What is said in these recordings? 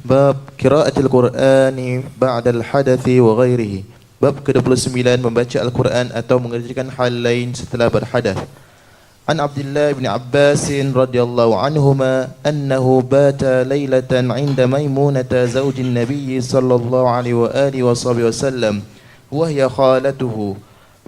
Bab qiraatil Qur'ani ba'dal hadathi wa ghairihi. Bab ke-29 membaca Al-Quran atau mengerjakan hal lain setelah berhadath. An Abdullah bin Abbas radhiyallahu anhuma annahu bata laylatan 'inda Maimunah zawjin Nabiy sallallahu alaihi wa alihi wasallam wa hiya khalatuhu.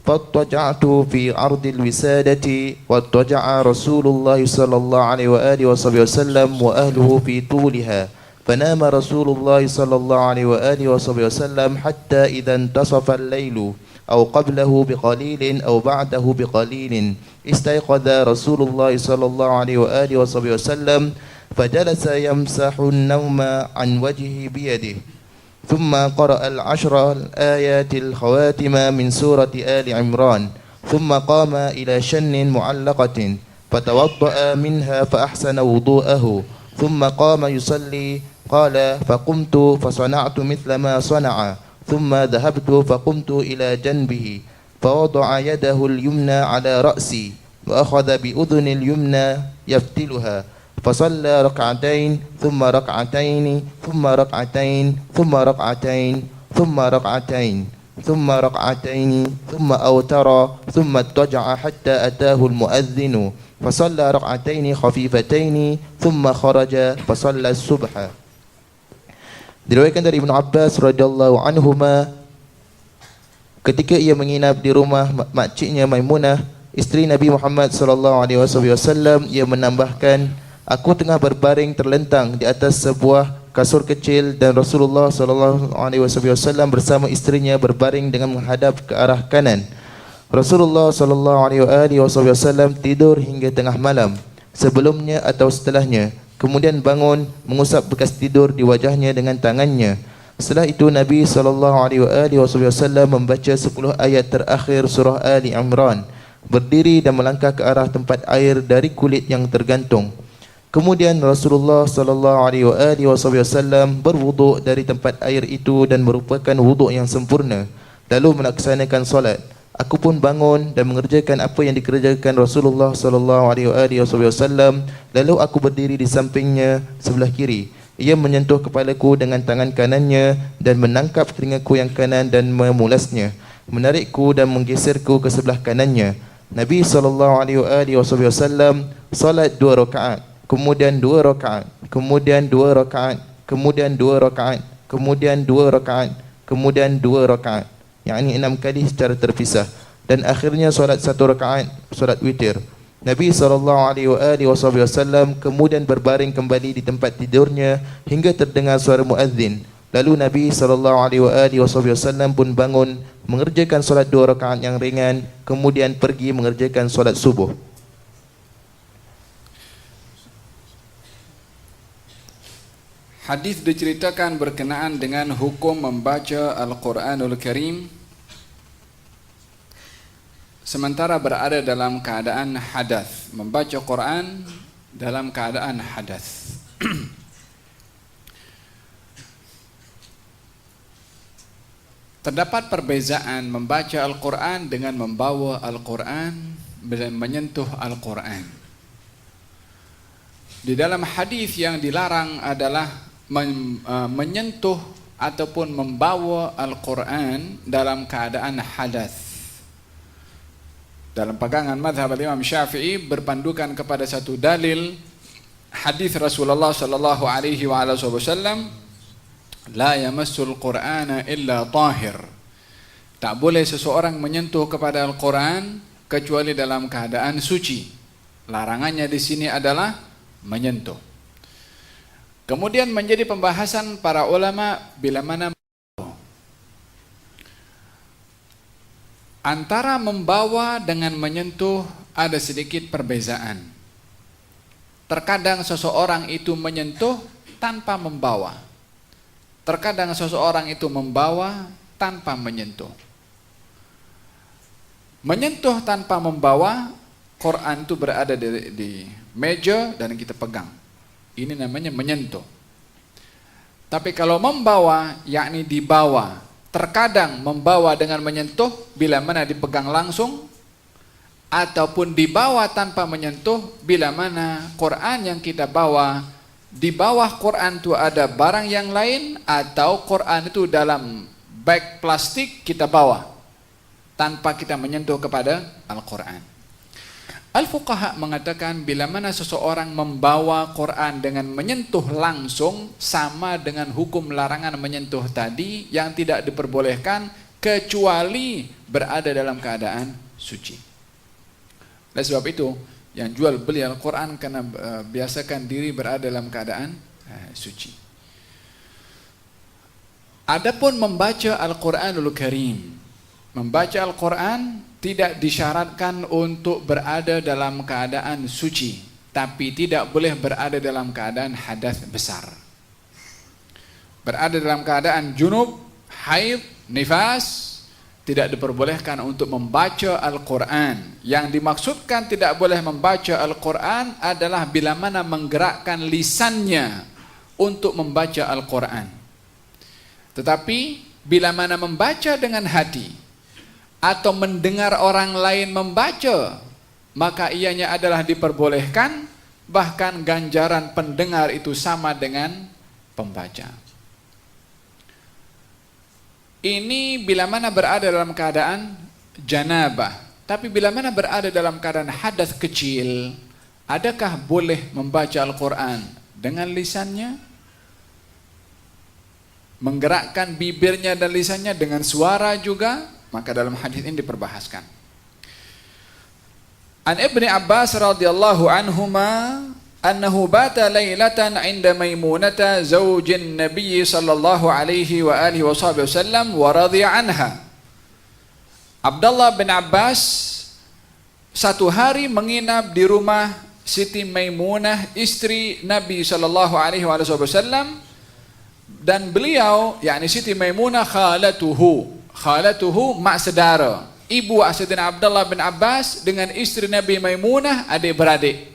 فاضطجعت في عرض الوسادة واضطجع رسول الله صلى الله عليه وآله وسلم وأهله في طولها فنام رسول الله صلى الله عليه وآله وسلم حتى إذا انتصف الليل أو قبله بقليل أو بعده بقليل استيقظ رسول الله صلى الله عليه وآله وسلم فجلس يمسح النوم عن وجهه بيده ثم قرأ العشر الآيات الخواتم من سورة آل عمران ثم قام إلى شن معلقة فتوضأ منها فأحسن وضوءه ثم قام يصلي قال فقمت فصنعت مثل ما صنع ثم ذهبت فقمت إلى جنبه فوضع يده اليمنى على رأسي وأخذ بأذن اليمنى يفتلها فصلى ركعتين ثم ركعتين ثم ركعتين ثم ركعتين ثم ركعتين ثم ركعتين ثم أوتر ثم اضطجع حتى أتاه المؤذن فصلى ركعتين خفيفتين ثم خرج فصلى الصبح. Diriwayatkan dari Ibnu Abbas radhiyallahu anhuma, ketika ia menginap di rumah makciknya Maimunah, isteri Nabi Muhammad sallallahu alaihi wasallam, ia menambahkan, aku tengah berbaring terlentang di atas sebuah kasur kecil dan Rasulullah sallallahu alaihi wasallam bersama isterinya berbaring dengan menghadap ke arah kanan. Rasulullah sallallahu alaihi wasallam tidur hingga tengah malam, sebelumnya atau setelahnya. Kemudian bangun mengusap bekas tidur di wajahnya dengan tangannya. Setelah itu Nabi SAW membaca 10 ayat terakhir surah Ali Imran, berdiri dan melangkah ke arah tempat air dari kulit yang tergantung. Kemudian Rasulullah SAW berwuduk dari tempat air itu dan merupakan wuduk yang sempurna, lalu melaksanakan solat. Aku pun bangun dan mengerjakan apa yang dikerjakan Rasulullah SAW. Lalu aku berdiri di sampingnya sebelah kiri. Ia menyentuh kepalaku dengan tangan kanannya dan menangkap telingaku yang kanan dan memulasnya, menarikku dan menggeserku ke sebelah kanannya. Nabi SAW salat 2 rakaat, kemudian 2 rakaat, kemudian 2 rakaat, kemudian 2 rakaat, kemudian 2 rakaat, kemudian 2 rakaat, yakni 6 kali secara terpisah, dan akhirnya solat 1 rakaat, solat witir. Nabi SAW kemudian berbaring kembali di tempat tidurnya hingga terdengar suara muazzin. Lalu Nabi SAW pun bangun mengerjakan solat 2 rakaat yang ringan, kemudian pergi mengerjakan solat subuh. Hadis diceritakan berkenaan dengan hukum membaca Al-Quranul Karim sementara berada dalam keadaan hadas, membaca Quran dalam keadaan hadas. Terdapat perbezaan membaca Al-Quran dengan membawa Al-Quran dan menyentuh Al-Quran. Di dalam hadis yang dilarang adalah menyentuh ataupun membawa Al-Quran dalam keadaan hadas. Dalam pegangan mazhab Imam Syafi'i berpandukan kepada satu dalil hadis Rasulullah sallallahu alaihi wasallam, la yamassul Qur'ana illa tahir. Tak boleh seseorang menyentuh kepada Al-Quran kecuali dalam keadaan suci. Larangannya di sini adalah menyentuh. Kemudian menjadi pembahasan para ulama bila mana antara membawa dengan menyentuh ada sedikit perbezaan. Terkadang seseorang itu menyentuh tanpa membawa. Terkadang seseorang itu membawa tanpa menyentuh. Menyentuh tanpa membawa, Quran itu berada di meja dan kita pegang. Ini namanya menyentuh. Tapi kalau membawa, yakni dibawa. Terkadang membawa dengan menyentuh bila mana dipegang langsung, ataupun dibawa tanpa menyentuh bila mana Quran yang kita bawa di bawah Quran itu ada barang yang lain, atau Quran itu dalam bag plastik kita bawa tanpa kita menyentuh kepada Al-Quran. Al-Fuqaha mengatakan bila mana seseorang membawa Quran dengan menyentuh langsung, sama dengan hukum larangan menyentuh tadi yang tidak diperbolehkan kecuali berada dalam keadaan suci. Oleh sebab itu, yang jual beli Al-Quran karena biasakan diri berada dalam keadaan suci. Adapun membaca Al-Quranul Karim, membaca Al-Quran tidak disyaratkan untuk berada dalam keadaan suci, tapi tidak boleh berada dalam keadaan hadas besar. Berada dalam keadaan junub, haid, nifas, tidak diperbolehkan untuk membaca Al-Quran. Yang dimaksudkan tidak boleh membaca Al-Quran adalah bila mana menggerakkan lisannya untuk membaca Al-Quran. Tetapi bila mana membaca dengan hati atau mendengar orang lain membaca, maka ianya adalah diperbolehkan, bahkan ganjaran pendengar itu sama dengan pembaca. Ini bila mana berada dalam keadaan janabah. Tapi bila mana berada dalam keadaan hadas kecil, adakah boleh membaca Al-Quran dengan lisannya? Menggerakkan bibirnya dan lisannya dengan suara juga? Maka dalam hadis ini diperbahaskan. An Ibni Abbas radhiyallahu anhuma annahu bata lailatan 'inda Maimunata zaujin Nabi sallallahu alaihi wa alihi wasallam wa radhiya anha. Abdullah bin Abbas satu hari menginap di rumah Siti Maimunah, istri Nabi sallallahu alaihi wasallam, dan beliau, yakni Siti Maimunah, khalatuhu mak saudara, ibu Sayyidina Abdullah bin Abbas dengan istri Nabi Maimunah, adik-beradik.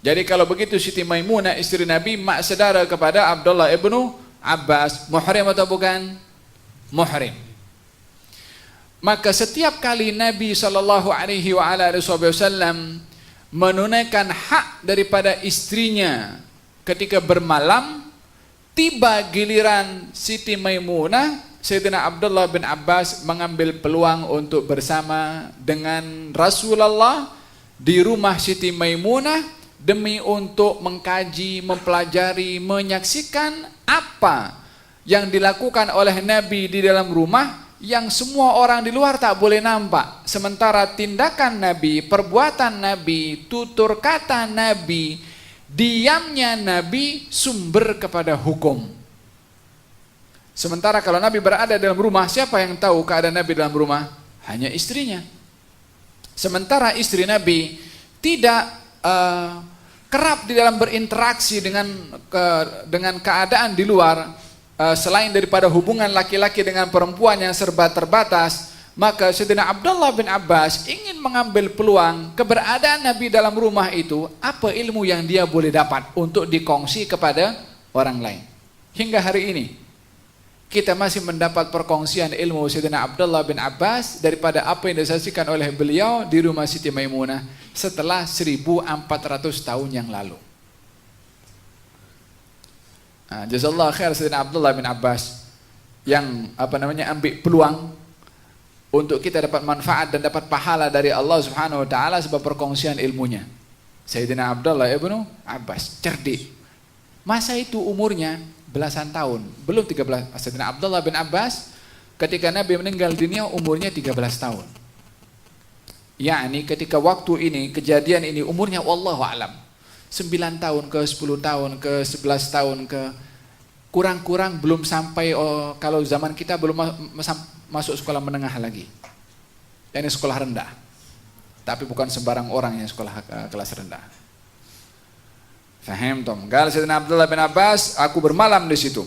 Jadi kalau begitu Siti Maimunah istri Nabi mak saudara kepada Abdullah ibnu Abbas, muhrim atau bukan? Muhrim. Maka setiap kali Nabi SAW menunaikan hak daripada istrinya ketika bermalam, tiba giliran Siti Maimunah, Sayyidina Abdullah bin Abbas mengambil peluang untuk bersama dengan Rasulullah di rumah Siti Maimunah, demi untuk mengkaji, mempelajari, menyaksikan apa yang dilakukan oleh Nabi di dalam rumah yang semua orang di luar tak boleh nampak. Sementara tindakan Nabi, perbuatan Nabi, tutur kata Nabi, diamnya Nabi sumber kepada hukum. Sementara kalau Nabi berada dalam rumah, siapa yang tahu keadaan Nabi dalam rumah? Hanya istrinya. Sementara istri Nabi tidak kerap di dalam berinteraksi dengan keadaan di luar, selain daripada hubungan laki-laki dengan perempuan yang serba terbatas, maka Sayyidina Abdullah bin Abbas ingin mengambil peluang keberadaan Nabi dalam rumah itu, apa ilmu yang dia boleh dapat untuk dikongsi kepada orang lain. Hingga hari ini kita masih mendapat perkongsian ilmu Sayyidina Abdullah bin Abbas daripada apa yang disaksikan oleh beliau di rumah Siti Maimunah setelah 1400 tahun yang lalu. Jazallahu khair Sayyidina Abdullah bin Abbas yang ambil peluang untuk kita dapat manfaat dan dapat pahala dari Allah Subhanahu wa taala sebab perkongsian ilmunya. Sayyidina Abdullah ibnu Abbas cerdik. Masa itu umurnya belasan tahun, belum 13. Sayyidina Abdullah bin Abbas ketika Nabi meninggal dunia umurnya 13 tahun. Yakni ketika waktu ini, kejadian ini umurnya wallahu alam 9 tahun ke 10 tahun ke 11 tahun ke kurang-kurang belum sampai, kalau zaman kita belum masuk sekolah menengah lagi. Ini sekolah rendah. Tapi bukan sembarang orang yang sekolah kelas rendah. Faham tom? Gal Sayyidina Abdullah bin Abbas, aku bermalam di situ.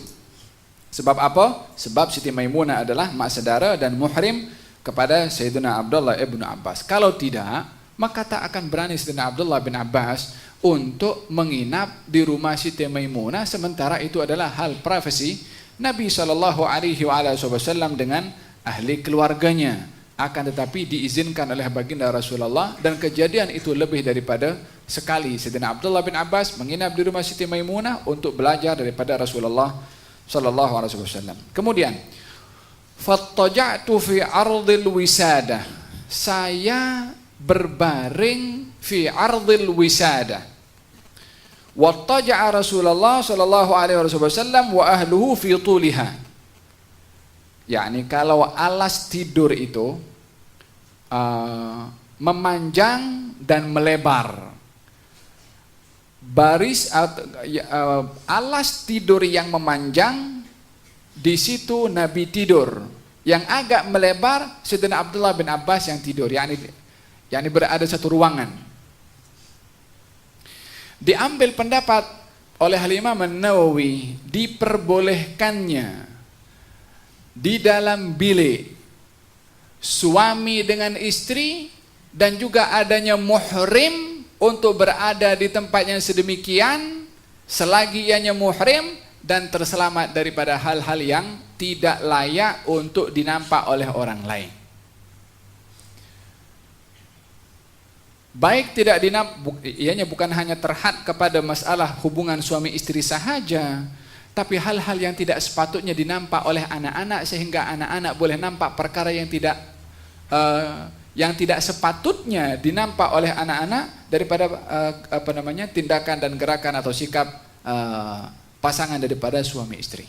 Sebab apa? Sebab Siti Maimunah adalah mak saudara dan muhrim kepada Sayyidina Abdullah ibnu Abbas. Kalau tidak, maka tak akan berani Sayyidina Abdullah bin Abbas untuk menginap di rumah Siti Maimunah, sementara itu adalah hal privasi Nabi SAW dengan ahli keluarganya. akan tetapi diizinkan oleh baginda Rasulullah, dan kejadian itu lebih daripada sekali. Sayyidina Abdullah bin Abbas menginap di rumah Siti Maimunah untuk belajar daripada Rasulullah sallallahu alaihi wasallam. Kemudian fattaja'tu fi ardil wisadah, saya berbaring fi ardil wisadah. Wattaja'a Rasulullah sallallahu alaihi wasallam wa ahluhu fi tuliha. yakni kalau alas tidur itu memanjang dan melebar. Alas tidur yang memanjang, di situ Nabi tidur. Yang agak melebar, Sayyidina Abdullah bin Abbas yang tidur, yakni berada satu ruangan. Diambil pendapat oleh Imam An-Nawawi, diperbolehkannya di dalam bilik suami dengan istri dan juga adanya muhrim untuk berada di tempat yang sedemikian selagi ianya muhrim dan terselamat daripada hal-hal yang tidak layak untuk dinampak oleh orang lain. Baik tidak ianya bukan hanya terhad kepada masalah hubungan suami istri sahaja, tapi hal-hal yang tidak sepatutnya dinampak oleh anak-anak, sehingga anak-anak boleh nampak perkara yang tidak sepatutnya dinampak oleh anak-anak daripada tindakan dan gerakan atau sikap pasangan daripada suami istri.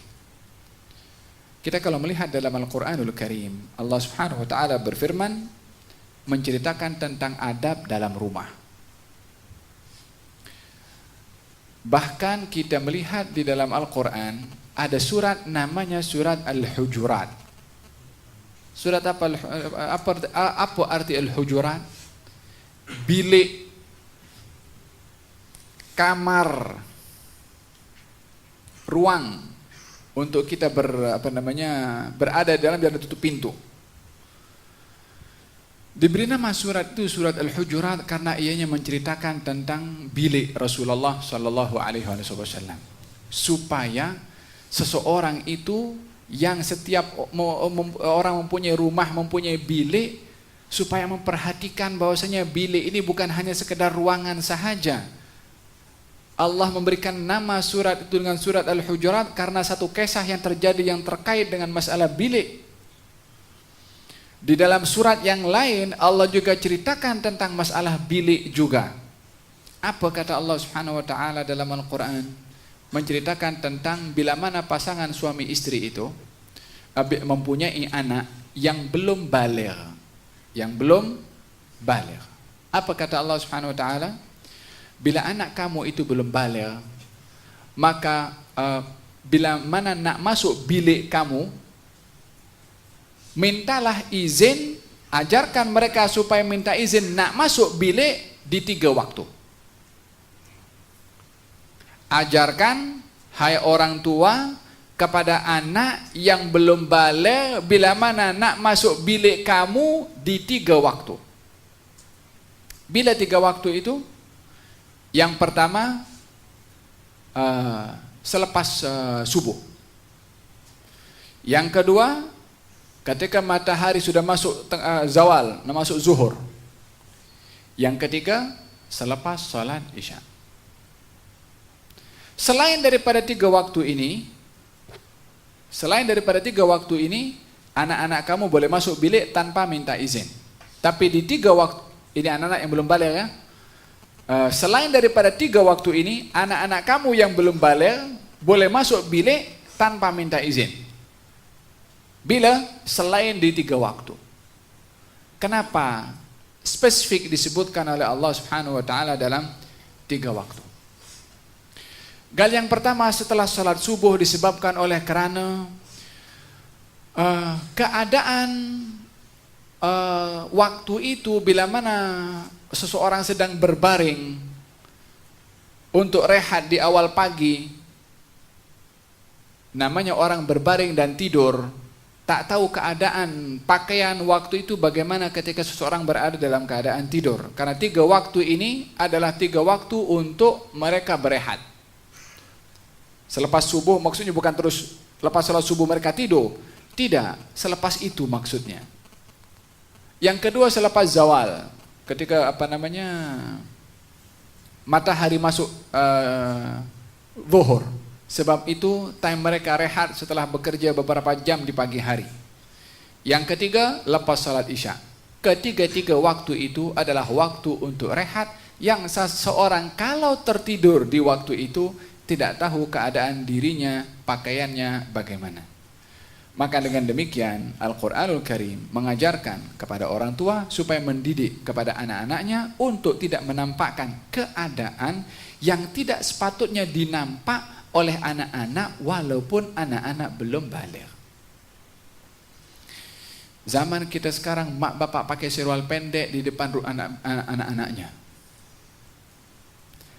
Kita kalau melihat dalam Al-Quranul Karim, Allah Subhanahu wa taala berfirman menceritakan tentang adab dalam rumah. Bahkan kita melihat di dalam Al-Quran ada surat namanya surat Al-Hujurat. Surat apa arti Al-Hujurat? Bilik, kamar, ruang untuk kita berada dalam dan tutup pintu. Diberi nama surat itu surat Al-Hujurat karena ianya menceritakan tentang bilik Rasulullah sallallahu alaihi wasallam, supaya seseorang itu yang setiap orang mempunyai rumah, mempunyai bilik, supaya memperhatikan bahwasanya bilik ini bukan hanya sekedar ruangan sahaja. Allah memberikan nama surat itu dengan surat Al-Hujurat karena satu kisah yang terjadi yang terkait dengan masalah bilik. Di dalam surat yang lain Allah juga ceritakan tentang masalah bilik juga. Apa kata Allah Subhanahu wa taala dalam Al-Qur'an? Menceritakan tentang bila mana pasangan suami istri itu mempunyai anak yang belum baligh. Apa kata Allah Subhanahu wa taala? Bila anak kamu itu belum baligh, maka bila mana nak masuk bilik kamu, mintalah izin, ajarkan mereka supaya minta izin nak masuk bilik di 3 waktu. Ajarkan, hai orang tua, kepada anak yang belum baligh, bila mana nak masuk bilik kamu di 3 waktu. Bila 3 waktu itu? Yang pertama, selepas subuh. Yang kedua, ketika matahari sudah masuk zawal, masuk zuhur. Yang ketiga, selepas salat isya. Selain daripada 3 waktu ini, anak-anak kamu boleh masuk bilik tanpa minta izin. Tapi di 3 waktu ini, anak-anak yang belum baligh ya. Selain daripada 3 waktu ini, anak-anak kamu yang belum baligh boleh masuk bilik tanpa minta izin. Bila selain di 3 waktu. Kenapa spesifik disebutkan oleh Allah Subhanahu wa taala dalam 3 waktu? Gal yang pertama, setelah salat subuh, disebabkan oleh kerana keadaan waktu itu bila mana seseorang sedang berbaring untuk rehat di awal pagi, namanya orang berbaring dan tidur, tak tahu keadaan pakaian waktu itu bagaimana ketika seseorang berada dalam keadaan tidur. Karena 3 waktu ini adalah 3 waktu untuk mereka berehat. Selepas subuh maksudnya bukan terus lepas salat subuh mereka tidur. Tidak, selepas itu maksudnya. Yang kedua selepas zawal, ketika matahari masuk zuhur. Sebab itu time mereka rehat setelah bekerja beberapa jam di pagi hari. Yang ketiga lepas salat isya. Ketiga-tiga waktu itu adalah waktu untuk rehat yang seseorang kalau tertidur di waktu itu tidak tahu keadaan dirinya, pakaiannya bagaimana. Maka dengan demikian Al-Quranul Karim mengajarkan kepada orang tua supaya mendidik kepada anak-anaknya untuk tidak menampakkan keadaan yang tidak sepatutnya dinampak oleh anak-anak walaupun anak-anak belum baligh. Zaman kita sekarang mak bapak pakai serwal pendek di depan anak-anaknya.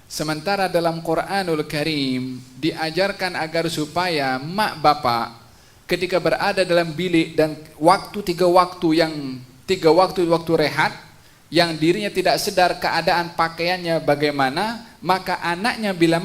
Sementara dalam Quranul Karim diajarkan agar supaya mak bapak ketika berada dalam bilik dan tiga waktu rehat yang dirinya tidak sedar keadaan pakaiannya bagaimana, maka anaknya bila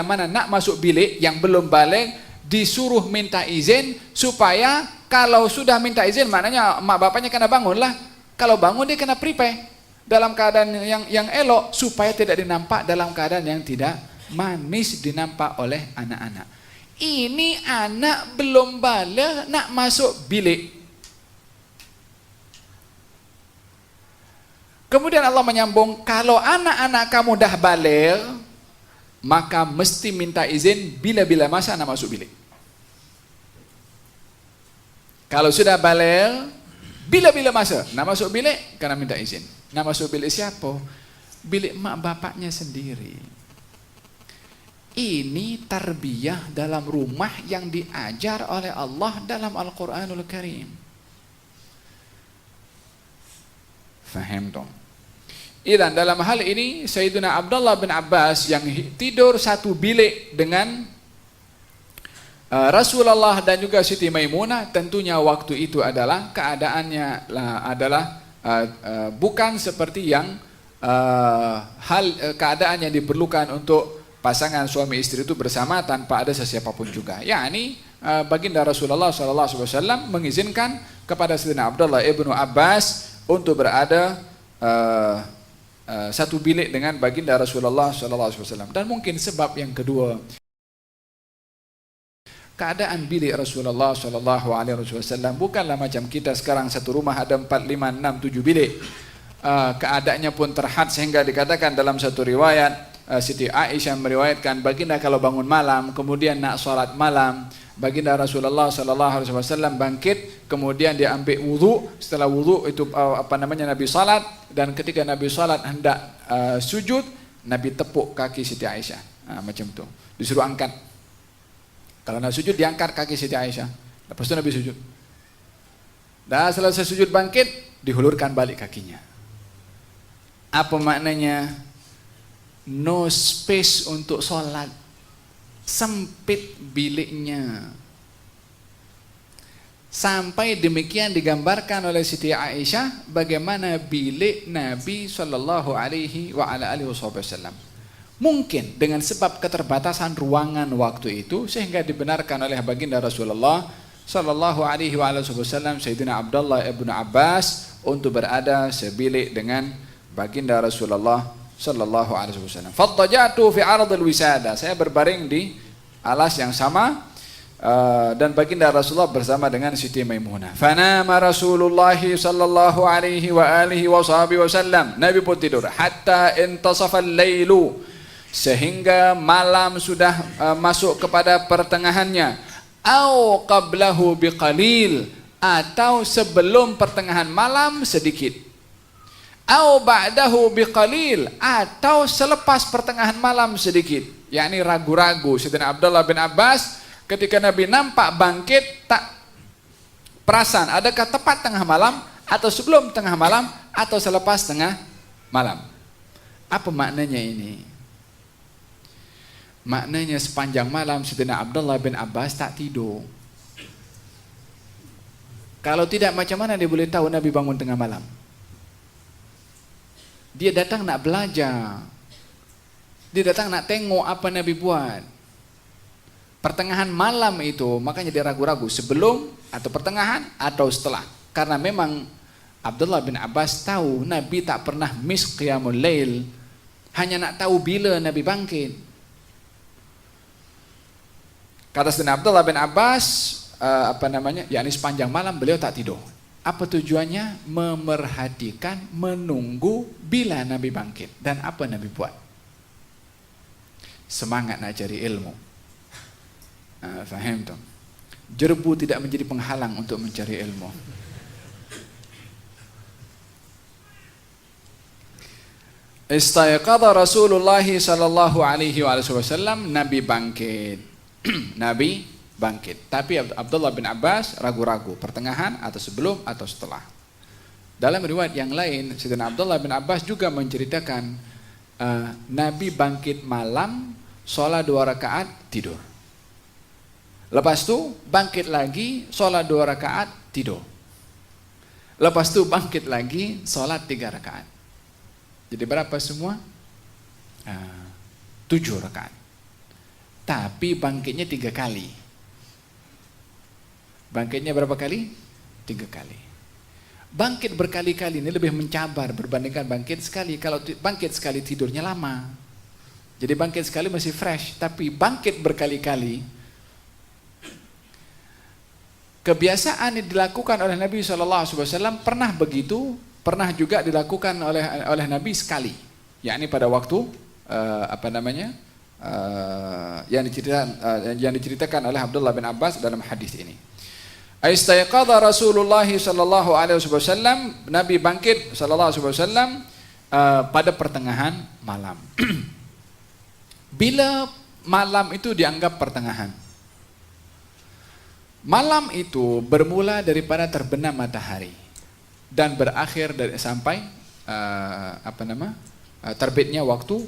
mana nak masuk bilik yang belum balik disuruh minta izin, supaya kalau sudah minta izin maknanya mak bapaknya kena bangunlah. Kalau bangun dia kena prepare dalam keadaan yang elok supaya tidak dinampak dalam keadaan yang tidak manis dinampak oleh anak-anak. Ini anak belum balik nak masuk bilik. Kemudian Allah menyambung, kalau anak-anak kamu dah balik, maka mesti minta izin bila-bila masa nak masuk bilik. Kalau sudah balik, bila-bila masa nak masuk bilik, kena minta izin. Nak masuk bilik siapa? Bilik mak bapaknya sendiri. Ini tarbiyah dalam rumah yang diajar oleh Allah dalam Al-Quranul Karim. Faham dong? Dan dalam hal ini Sayyidina Abdullah bin Abbas yang tidur satu bilik dengan Rasulullah dan juga Siti Maimunah, tentunya waktu itu adalah keadaannya bukan seperti yang keadaan yang diperlukan untuk pasangan suami istri itu bersama tanpa ada sesiapapun juga. Yakni baginda Rasulullah SAW mengizinkan kepada Sayyidina Abdullah ibnu Abbas untuk berada satu bilik dengan baginda Rasulullah SAW. Dan mungkin sebab yang kedua, keadaan bilik Rasulullah SAW bukanlah macam kita sekarang satu rumah ada 4, 5, 6, 7 bilik. Keadaannya pun terhad sehingga dikatakan dalam satu riwayat, Siti Aisyah meriwayatkan, baginda kalau bangun malam kemudian nak salat malam, baginda Rasulullah SAW bangkit, kemudian dia ambil wudu. Setelah wudu itu Nabi salat, dan ketika Nabi salat hendak sujud, Nabi tepuk kaki Siti Aisyah, macam tu, disuruh angkat. Kalau nak sujud diangkat kaki Siti Aisyah, lepas itu Nabi sujud. Dah selesai sujud bangkit, dihulurkan balik kakinya. Apa maknanya? No space untuk sholat, sempit biliknya. Sampai demikian digambarkan oleh Siti Aisyah bagaimana bilik Nabi Sallallahu Alaihi Wasallam. Mungkin dengan sebab keterbatasan ruangan waktu itu sehingga dibenarkan oleh baginda Rasulullah Sallallahu Alaihi Wasallam Sayyidina Abdullah ibnu Abbas untuk berada sebilik dengan baginda Rasulullah Sallallahu Alaihi Wasallam. Fattajatu fi ardil wisada, saya berbaring di alas yang sama dan baginda Rasulullah bersama dengan Siti Maimunah. Fanama Rasulullah Sallallahu Alaihi Wasallam, Nabi pun tidur. Hatta intasafa al-lailu, sehingga malam sudah masuk kepada pertengahannya. Au qablahu biqalil, atau sebelum pertengahan malam sedikit. Au ba'dahu biqalil, atau selepas pertengahan malam sedikit. Yakni ragu-ragu Sayyidina Abdullah bin Abbas ketika Nabi nampak bangkit, tak perasan adakah tepat tengah malam atau sebelum tengah malam atau selepas tengah malam. Apa maknanya ini? Maknanya sepanjang malam Sayyidina Abdullah bin Abbas tak tidur. Kalau tidak, macam mana dia boleh tahu Nabi bangun tengah malam? Dia datang nak belajar, dia datang nak tengok apa Nabi buat. Pertengahan malam itu, makanya dia ragu-ragu sebelum atau pertengahan atau setelah. Karena memang Abdullah bin Abbas tahu Nabi tak pernah miss qiyamul lail, hanya nak tahu bila Nabi bangkit. Kata Sayyidina Abdullah bin Abbas, yakni sepanjang malam beliau tak tidur. Apa tujuannya? Memerhatikan, menunggu bila Nabi bangkit. Dan apa Nabi buat? Semangat nak cari ilmu. Faham tu? Jerbu tidak menjadi penghalang untuk mencari ilmu. Istayqadha Rasulullah sallallahu alaihi wasallam, Nabi bangkit. Nabi bangkit. Tapi Abdullah bin Abbas ragu-ragu, pertengahan atau sebelum atau setelah. Dalam riwayat yang lain, Sayyidina Abdullah bin Abbas juga menceritakan Nabi bangkit malam, sholat 2 rakaat, tidur. Lepas tu bangkit lagi, sholat 2 rakaat, tidur. Lepas tu bangkit lagi, sholat 3 rakaat. Jadi berapa semua? 7 rakaat. Tapi bangkitnya 3 kali. Bangkitnya berapa kali? 3 kali. Bangkit berkali-kali ini lebih mencabar berbandingkan bangkit sekali. Kalau bangkit sekali tidurnya lama. Jadi bangkit sekali masih fresh. Tapi bangkit berkali-kali, kebiasaan yang dilakukan oleh Nabi SAW pernah begitu. Pernah juga dilakukan oleh Nabi sekali, yakni pada waktu yang diceritakan oleh Abdullah bin Abbas dalam hadis ini. Istayqadha Rasulullah sallallahu alaihi wasallam, Nabi bangkit sallallahu alaihi wasallam pada pertengahan malam. Bila malam itu dianggap pertengahan? Malam itu bermula daripada terbenam matahari dan berakhir sampai terbitnya waktu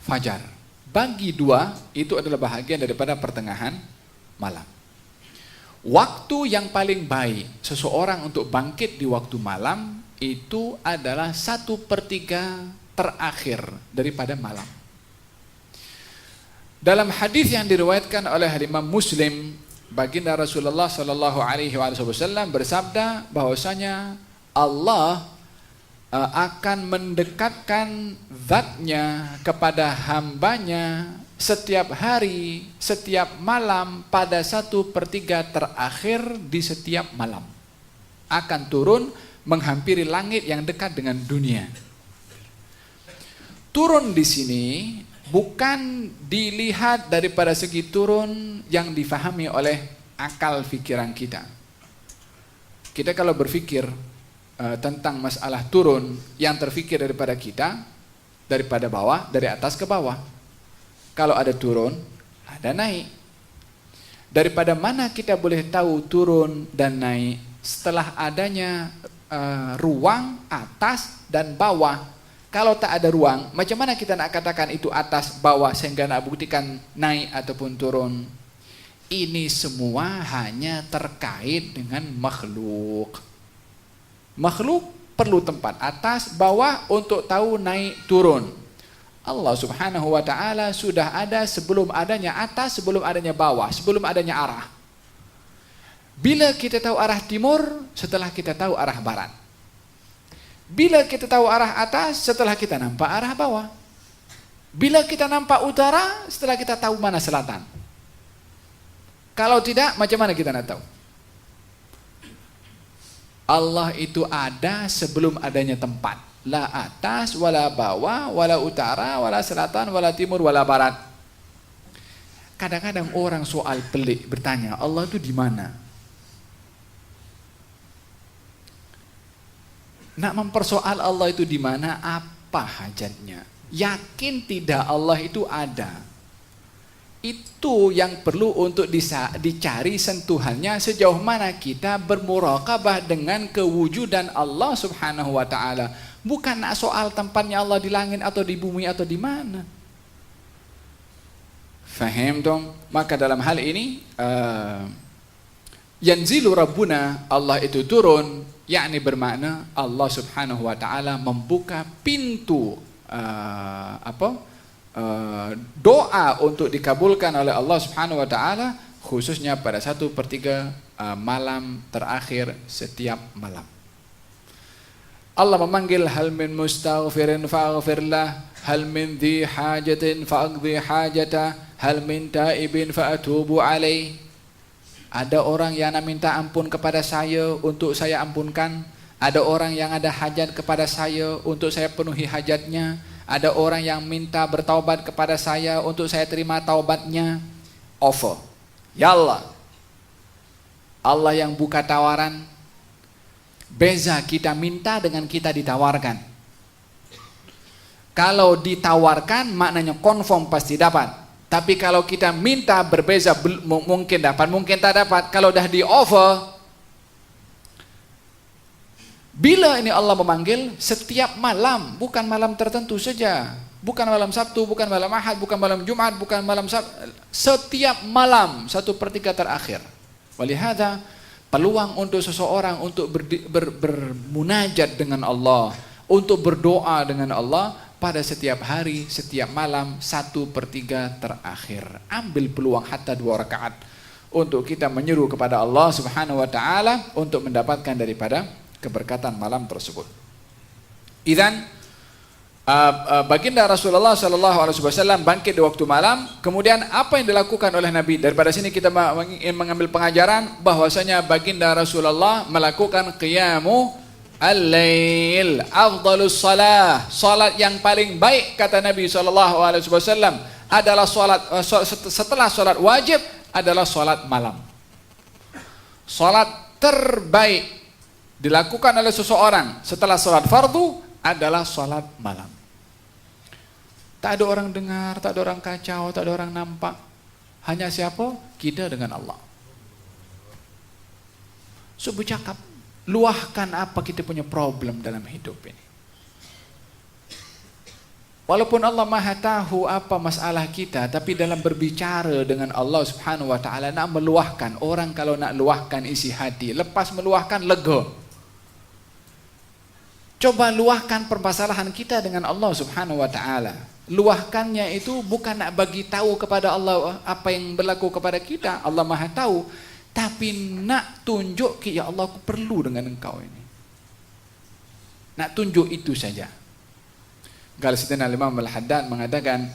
fajar. Bagi dua itu adalah bahagian daripada pertengahan malam. Waktu yang paling baik seseorang untuk bangkit di waktu malam itu adalah 1/3 terakhir daripada malam. Dalam hadis yang diriwayatkan oleh Imam Muslim, baginda Rasulullah sallallahu alaihi wasallam bersabda bahwasanya Allah akan mendekatkan zatnya kepada hambanya setiap hari, setiap malam pada 1/3 terakhir di setiap malam. Akan turun menghampiri langit yang dekat dengan dunia. Turun di sini bukan dilihat daripada segi turun yang difahami oleh akal fikiran kita. Kita kalau berfikir tentang masalah turun, yang terfikir daripada kita daripada bawah, dari atas ke bawah. Kalau ada turun, ada naik. Daripada mana kita boleh tahu turun dan naik? Setelah adanya ruang atas dan bawah. Kalau tak ada ruang, macam mana kita nak katakan itu atas bawah sehingga nak buktikan naik ataupun turun? Ini semua hanya terkait dengan makhluk. Makhluk perlu tempat atas, bawah untuk tahu naik turun. Allah Subhanahu wa ta'ala sudah ada sebelum adanya atas, sebelum adanya bawah, sebelum adanya arah. Bila kita tahu arah timur, setelah kita tahu arah barat. Bila kita tahu arah atas, setelah kita nampak arah bawah. Bila kita nampak utara, setelah kita tahu mana selatan. Kalau tidak, macam mana kita nak tahu? Allah itu ada sebelum adanya tempat. La atas, wala bawah, wala utara, wala selatan, wala timur, wala barat. Kadang-kadang orang soal pelik bertanya, Allah itu di mana? Nak mempersoal Allah itu di mana, apa hajatnya? Yakin tidak Allah itu ada. Itu yang perlu untuk dicari sentuhannya, sejauh mana kita bermuraqabah dengan kewujudan Allah Subhanahu wa ta'ala. Bukan nak soal tempatnya Allah di langit atau di bumi atau di mana. Faham dong? Maka dalam hal ini yanzilu rabbuna, Allah itu turun, yakni bermakna Allah Subhanahu wa ta'ala membuka pintu doa untuk dikabulkan oleh Allah Subhanahu wa ta'ala, khususnya pada 1/3 malam terakhir setiap malam. Allah memanggil hal min mustaghfirin fa'aghfirlah, hal min dhi hajatin fa'aqdi hajatah, hal min taibin fa'atubu alaih. Ada orang yang nak minta ampun kepada saya untuk saya ampunkan. Ada orang yang ada hajat kepada saya untuk saya penuhi hajatnya. Ada orang yang minta bertaubat kepada saya untuk saya terima taubatnya. Offer. Ya Allah. Allah yang buka tawaran. Beza kita minta dengan kita ditawarkan. Kalau ditawarkan maknanya confirm pasti dapat. Tapi kalau kita minta berbeza, mungkin dapat, mungkin tak dapat. Kalau dah di offer, bila ini Allah memanggil setiap malam, bukan malam tertentu saja, bukan malam Sabtu, bukan malam Ahad, bukan malam Jumat, bukan malam Sabtu, setiap malam 1/3 terakhir. Walihada peluang untuk seseorang untuk bermunajat dengan Allah, untuk berdoa dengan Allah pada setiap hari, setiap malam 1/3 terakhir. Ambil peluang hatta 2 rakaat untuk kita menyeru kepada Allah Subhanahu wa taala untuk mendapatkan daripada keberkatan malam tersebut. Idzan baginda Rasulullah sallallahu alaihi wasallam bangkit di waktu malam, kemudian apa yang dilakukan oleh Nabi? Daripada sini kita ingin mengambil pengajaran bahwasanya baginda Rasulullah melakukan qiyamu al-lail, afdalus salah, salat yang paling baik kata Nabi SAW adalah salat setelah salat wajib adalah salat malam. Salat terbaik dilakukan oleh seseorang setelah salat fardu adalah salat malam. Tak ada orang dengar, tak ada orang kacau, tak ada orang nampak. Hanya siapa? Kita dengan Allah. So bercakap, luahkan apa kita punya problem dalam hidup ini. Walaupun Allah Maha tahu apa masalah kita, tapi dalam berbicara dengan Allah Subhanahu wa taala nak meluahkan. Orang kalau nak luahkan isi hati, lepas meluahkan lega. Coba luahkan permasalahan kita dengan Allah Subhanahu wa taala. Luahkannya itu bukan nak bagi tahu kepada Allah apa yang berlaku kepada kita, Allah Maha tahu, tapi nak tunjuk ke ya Allah aku perlu dengan engkau ini. Nak tunjuk itu saja. Kalau Sayyidina Imam Al-Haddad mengatakan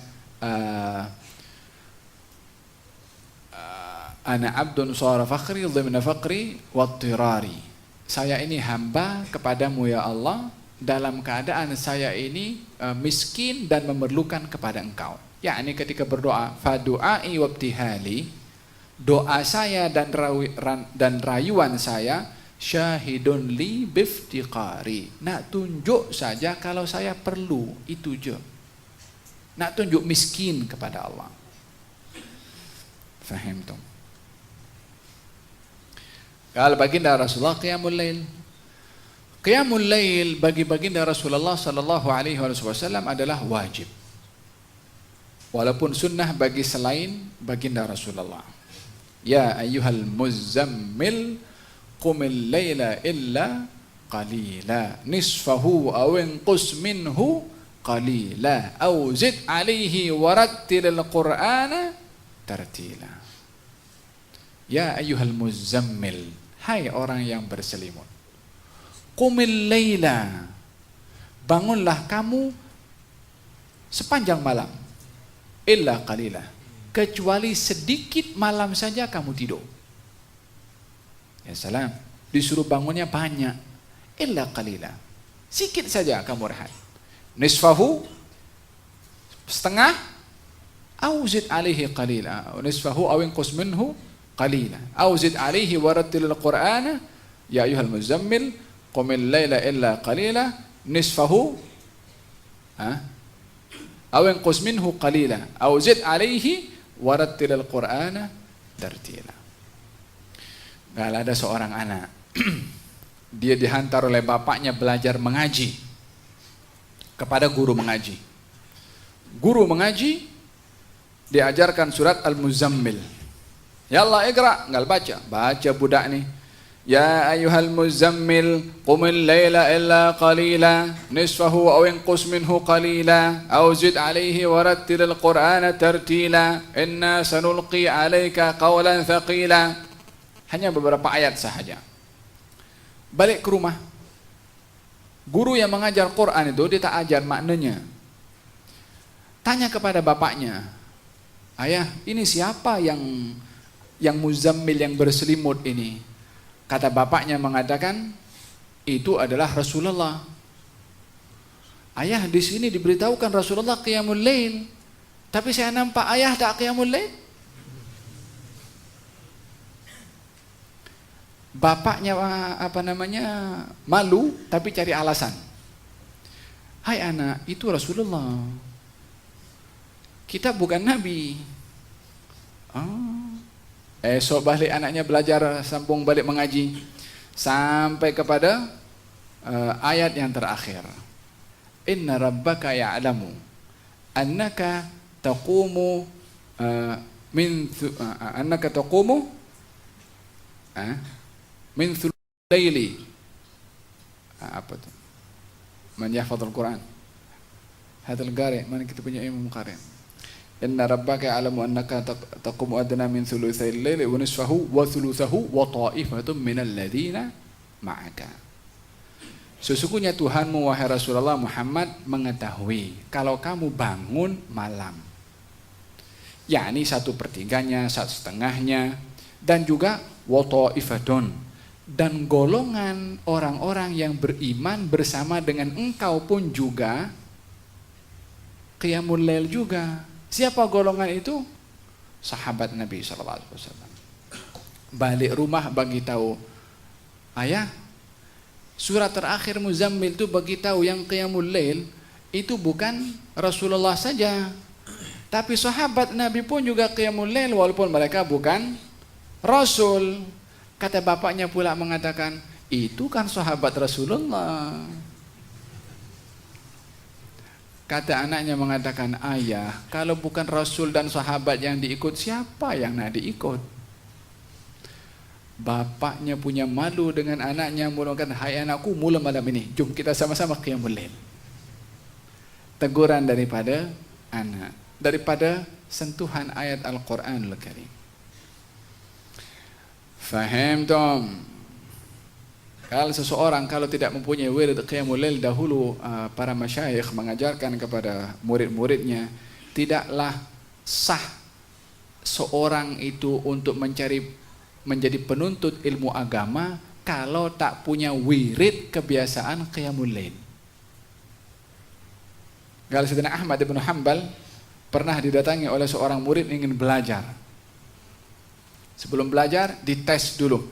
ana abdun sara fakhri dhimna faqri wattirari. Saya ini hamba kepadamu ya Allah dalam keadaan saya ini miskin dan memerlukan kepada engkau. Yakni ketika berdoa, fadu'ai wabtihali, doa saya dan rayuan saya syahidun li biftiqari. Nak tunjuk saja kalau saya perlu, itu je. Nak tunjuk miskin kepada Allah. Faham tu? Kalau baginda Rasulullah qiyamul lail. Qiyamul lail bagi baginda Rasulullah sallallahu alaihi wasallam adalah wajib. Walaupun sunnah bagi selain baginda Rasulullah. Ya ayyuhal muzammil qumil laila illa qalila nisfahu aw inqus minhu qalila aw zid alaihi warattilil qur'ana tartila. Ya ayyuhal muzammil, hai orang yang berselimut, qumil laila, bangunlah kamu sepanjang malam, illa qalila, kecuali sedikit malam saja kamu tidur. Ya salam, disuruh bangunnya banyak, illa qalila, sikit saja kamu rehat. Nisfahu, setengah, au zid alaihi qalila, nisfahu au inqus minhu qalila, au zid alaihi warattilil qur'ana ya ayyuhal muzammil qumil laila illa qalila nisfahu au inqus minhu qalila au zid alaihi warattilil qur'ana tartila. Kalau ada seorang anak dia dihantar oleh bapaknya belajar mengaji kepada guru mengaji. Guru mengaji diajarkan surat Al-Muzammil. Ya Allah iqra, enggak baca budak ni. Ya ayyuhal muzammil qumil laila illa qalila nisfahu aw inqus minhu qalila aw zid alayhi warattilil qur'ana tartila inna sanulqi alayka qawlan thaqila. Hanya beberapa ayat sahaja. Balik ke rumah, Guru yang mengajar Quran itu dia tak ajar maknanya. Tanya kepada bapaknya, ayah, ini siapa yang muzammil yang berselimut ini? Kata bapaknya mengatakan, itu adalah Rasulullah. Ayah, di sini diberitahukan Rasulullah qiyamul lail, tapi saya nampak ayah tak qiyamul lail. Bapaknya malu tapi cari alasan. Hai anak, itu Rasulullah. Kita bukan nabi. Esok balik anaknya belajar, sambung balik mengaji sampai kepada ayat yang terakhir. Inna rabbaka ya'lamu annaka taqumu min thulaili. Apa tu? Man yahfadzul Quran. Hadal qari, mana kita punya imam qari. Inna rabbaka ya'lamu annaka taqumu adna min thulutsayil laili wa nisfahu wa thulutsahu wa ta'ifatun minal ladzina ma'aka. Sesungguhnya Tuhanmu wahai Rasulullah Muhammad mengetahui kalau kamu bangun malam, yakni 1/3-nya, 1/2-nya, dan juga wa ta'ifatun, dan golongan orang-orang yang beriman bersama dengan engkau pun juga qiyamul lail juga. Siapa golongan itu? Sahabat Nabi SAW. Balik rumah bagi tahu, ayah, surat terakhir Muzammil itu bagi tahu yang qiyamul lail itu bukan Rasulullah saja, tapi sahabat Nabi pun juga qiyamul lail walaupun mereka bukan Rasul. Kata bapaknya pula mengatakan, itu kan sahabat Rasulullah. Kata anaknya mengatakan, ayah, kalau bukan Rasul dan sahabat yang diikut, siapa yang nak diikut? Bapaknya punya malu dengan anaknya, mulakan, hai anakku, mula malam ini, jom kita sama-sama qiyamul lail. Teguran daripada anak, daripada sentuhan ayat Al-Quranul Karim. Faham tom? Kalau seseorang kalau tidak mempunyai wirid qiyamul lail, dahulu para masyayikh mengajarkan kepada murid-muridnya, tidaklah sah seorang itu untuk menjadi penuntut ilmu agama kalau tak punya wirid kebiasaan qiyamul lail. Kalau Sayyidina Ahmad bin Hanbal pernah didatangi oleh seorang murid ingin belajar. Sebelum belajar dites dulu,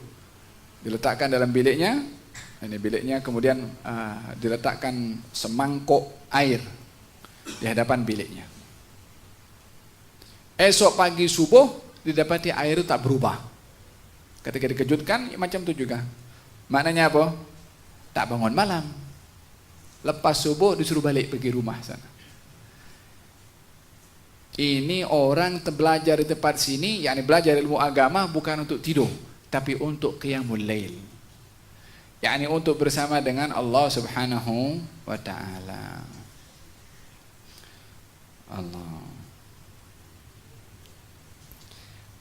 diletakkan dalam biliknya, ini biliknya, kemudian diletakkan semangkuk air di hadapan biliknya. Esok pagi subuh didapati air itu tak berubah. Ketika dikejutkan macam itu juga. Maknanya apa? Tak bangun malam. Lepas subuh disuruh balik pergi rumah sana. Ini orang belajar di tempat sini, yakni belajar ilmu agama bukan untuk tidur, tapi untuk qiyamul lail, yakni untuk bersama dengan Allah Subhanahu wa ta'ala. Allah,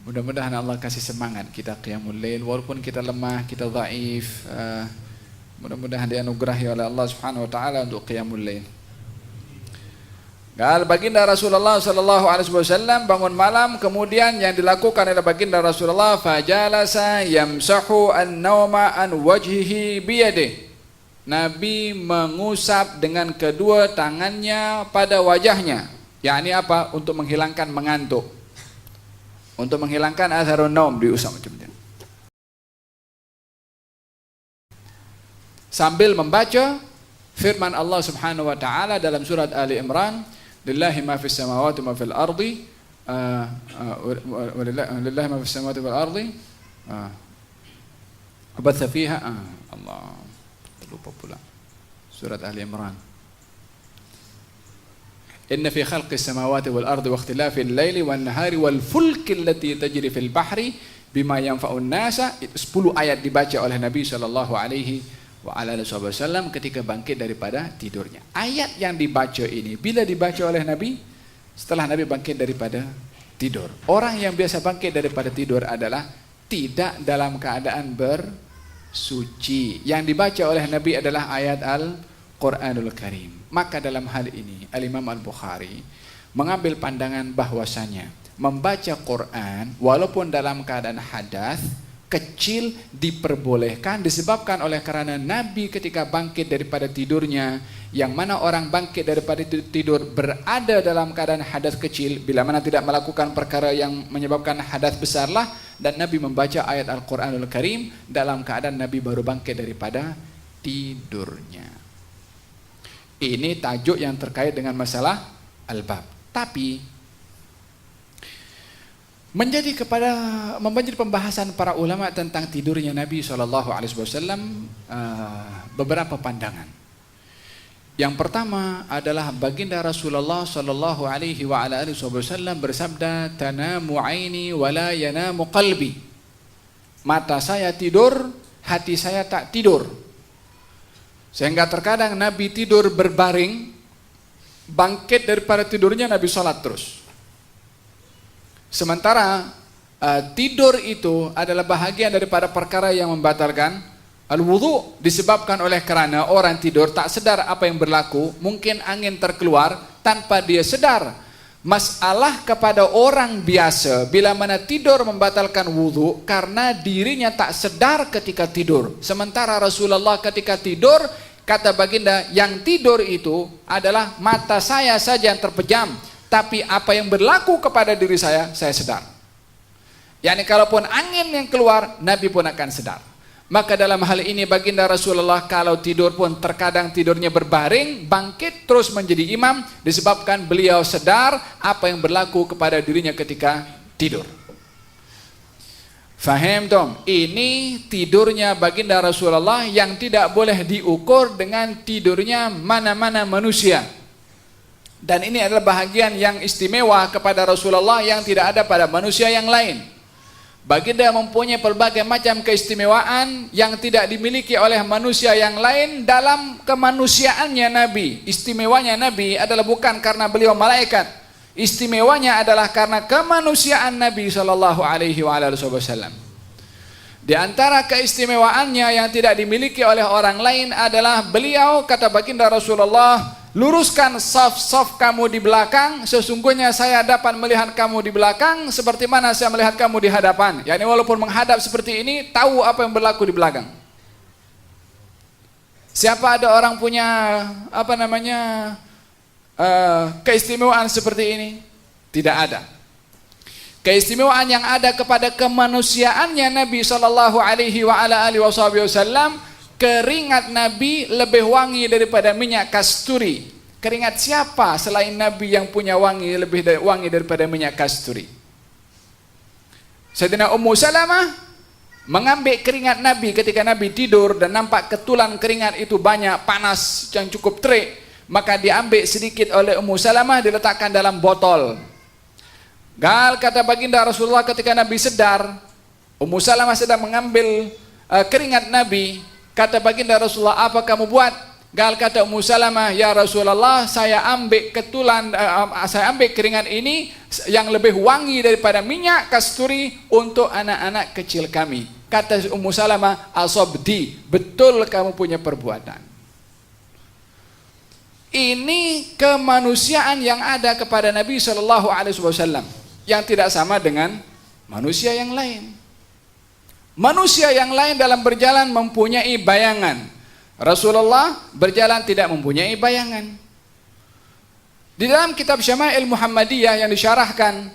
mudah-mudahan Allah kasih semangat kita qiyamul lail, walaupun kita lemah, kita dhaif, mudah-mudahan dianugerahi oleh Allah Subhanahu wa ta'ala untuk qiyamul lail. Kalau baginda Rasulullah sallallahu alaihi wasallam bangun malam, kemudian yang dilakukan oleh baginda Rasulullah, fajalasa yamsahu an-nauma an wajhihi biyadihi. Nabi mengusap dengan kedua tangannya pada wajahnya. Yakni apa? Untuk menghilangkan mengantuk. Untuk menghilangkan atharun naum, diusap macam itu. Sambil membaca firman Allah Subhanahu wa taala dalam surat Ali Imran, lillahi ma fis samawati ma fil ardi lillahi ma fis samawati wal ardi wabatha fiha Allah, lupa pula surat Ali Imran. Inna fi khalqis samawati wal ardi wa ikhtilafil laili wan nahari wal fulki allati tajri fil bahri bima yanfa'un nasa. 10 ayat dibaca oleh Nabi sallallahu alaihi wa ala alihi wasallam ketika bangkit daripada tidurnya. Ayat yang dibaca ini bila dibaca oleh Nabi setelah Nabi bangkit daripada tidur. Orang yang biasa bangkit daripada tidur adalah tidak dalam keadaan bersuci. Yang dibaca oleh Nabi adalah ayat Quranul Karim. Maka dalam hal ini Al-Imam Al-Bukhari mengambil pandangan bahwasanya membaca Quran walaupun dalam keadaan hadas kecil diperbolehkan disebabkan oleh karena Nabi ketika bangkit daripada tidurnya, yang mana orang bangkit daripada tidur berada dalam keadaan hadas kecil, bila mana tidak melakukan perkara yang menyebabkan hadas besarlah, dan Nabi membaca ayat Al-Quranul Karim dalam keadaan Nabi baru bangkit daripada tidurnya. Ini tajuk yang terkait dengan masalah al-bab. Tapi menjadi pembahasan para ulama tentang tidurnya Nabi SAW beberapa pandangan. Yang pertama adalah baginda Rasulullah SAW bersabda, "Tanamu aini wa la yanamu qalbi." Mata saya tidur, hati saya tak tidur. Sehingga terkadang Nabi tidur berbaring, bangkit daripada tidurnya Nabi sholat terus. Sementara tidur itu adalah bahagian daripada perkara yang membatalkan al-wudu, disebabkan oleh karena orang tidur tak sedar apa yang berlaku, mungkin angin terkeluar tanpa dia sedar. Masalah kepada orang biasa bila mana tidur membatalkan wudu karena dirinya tak sedar ketika tidur. Sementara Rasulullah ketika tidur, kata baginda, yang tidur itu adalah mata saya saja yang terpejam, tapi apa yang berlaku kepada diri saya sedar. Yani kalaupun angin yang keluar, Nabi pun akan sedar. Maka dalam hal ini baginda Rasulullah kalau tidur pun terkadang tidurnya berbaring, bangkit terus menjadi imam, disebabkan beliau sedar apa yang berlaku kepada dirinya ketika tidur. Faham tom? Ini tidurnya baginda Rasulullah yang tidak boleh diukur dengan tidurnya mana-mana manusia. Dan ini adalah bahagian yang istimewa kepada Rasulullah yang tidak ada pada manusia yang lain. Baginda mempunyai pelbagai macam keistimewaan yang tidak dimiliki oleh manusia yang lain dalam kemanusiaannya Nabi. Istimewanya Nabi adalah bukan karena beliau malaikat. Istimewanya adalah karena kemanusiaan Nabi SAW. Di antara keistimewaannya yang tidak dimiliki oleh orang lain adalah beliau, kata baginda Rasulullah, luruskan saf-saf kamu di belakang, sesungguhnya saya dapat melihat kamu di belakang seperti mana saya melihat kamu di hadapan. Yani walaupun menghadap seperti ini, tahu apa yang berlaku di belakang. Siapa ada orang punya keistimewaan seperti ini? Tidak ada. Keistimewaan yang ada kepada kemanusiaannya Nabi SAW, keringat Nabi lebih wangi daripada minyak kasturi. Keringat siapa selain Nabi yang punya wangi lebih wangi daripada minyak kasturi? Sayyidina Ummu Salamah mengambil keringat Nabi ketika Nabi tidur dan nampak ketulan keringat itu banyak, panas yang cukup terik. Maka diambil sedikit oleh Ummu Salamah, diletakkan dalam botol. Gal kata baginda Rasulullah ketika Nabi sedar, Ummu Salamah sedang mengambil keringat Nabi. Kata baginda Rasulullah, apa kamu buat? Gal kata Ummu Salamah, ya Rasulullah, saya ambil keringat ini yang lebih wangi daripada minyak kasturi untuk anak-anak kecil kami. Kata Ummu Salamah, asobdi, betul kamu punya perbuatan. Ini kemanusiaan yang ada kepada Nabi SAW yang tidak sama dengan manusia yang lain. Manusia yang lain dalam berjalan mempunyai bayangan. Rasulullah berjalan tidak mempunyai bayangan. Di dalam kitab Syama'il Muhammadiyah yang disyarahkan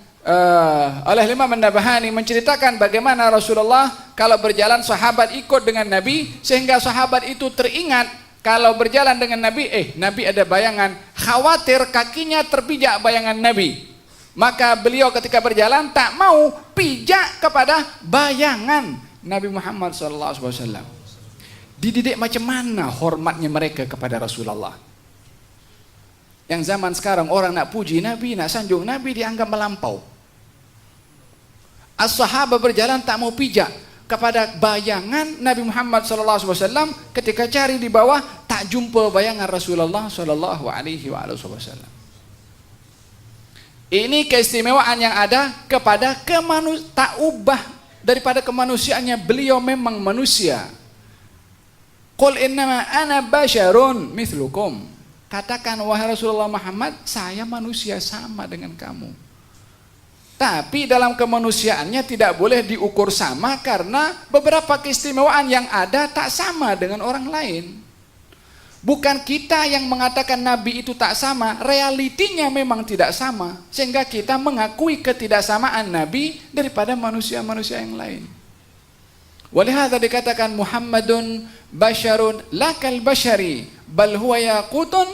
oleh Imam An-Nabahani menceritakan bagaimana Rasulullah kalau berjalan sahabat ikut dengan Nabi, sehingga sahabat itu teringat kalau berjalan dengan Nabi, Nabi ada bayangan, khawatir kakinya terpijak bayangan Nabi. Maka beliau ketika berjalan tak mau pijak kepada bayangan Nabi Muhammad SAW. Dididik macam mana hormatnya mereka kepada Rasulullah. Yang zaman sekarang orang nak puji Nabi, nak sanjung Nabi dianggap melampau. As-sahabah berjalan tak mau pijak kepada bayangan Nabi Muhammad SAW. Ketika cari di bawah tak jumpa bayangan Rasulullah SAW. Ini keistimewaan yang ada kepada tak ubah daripada kemanusiaannya. Beliau memang manusia. Qul innama ana basyarun mithlukum. Katakan wahai Rasulullah Muhammad, saya manusia sama dengan kamu. Tapi dalam kemanusiaannya tidak boleh diukur sama karena beberapa keistimewaan yang ada tak sama dengan orang lain. Bukan kita yang mengatakan Nabi itu tak sama, realitinya memang tidak sama. Sehingga kita mengakui ketidaksamaan Nabi daripada manusia-manusia yang lain. Walihada dikatakan Muhammadun basyarun lakal basyari bal huwa yaqutun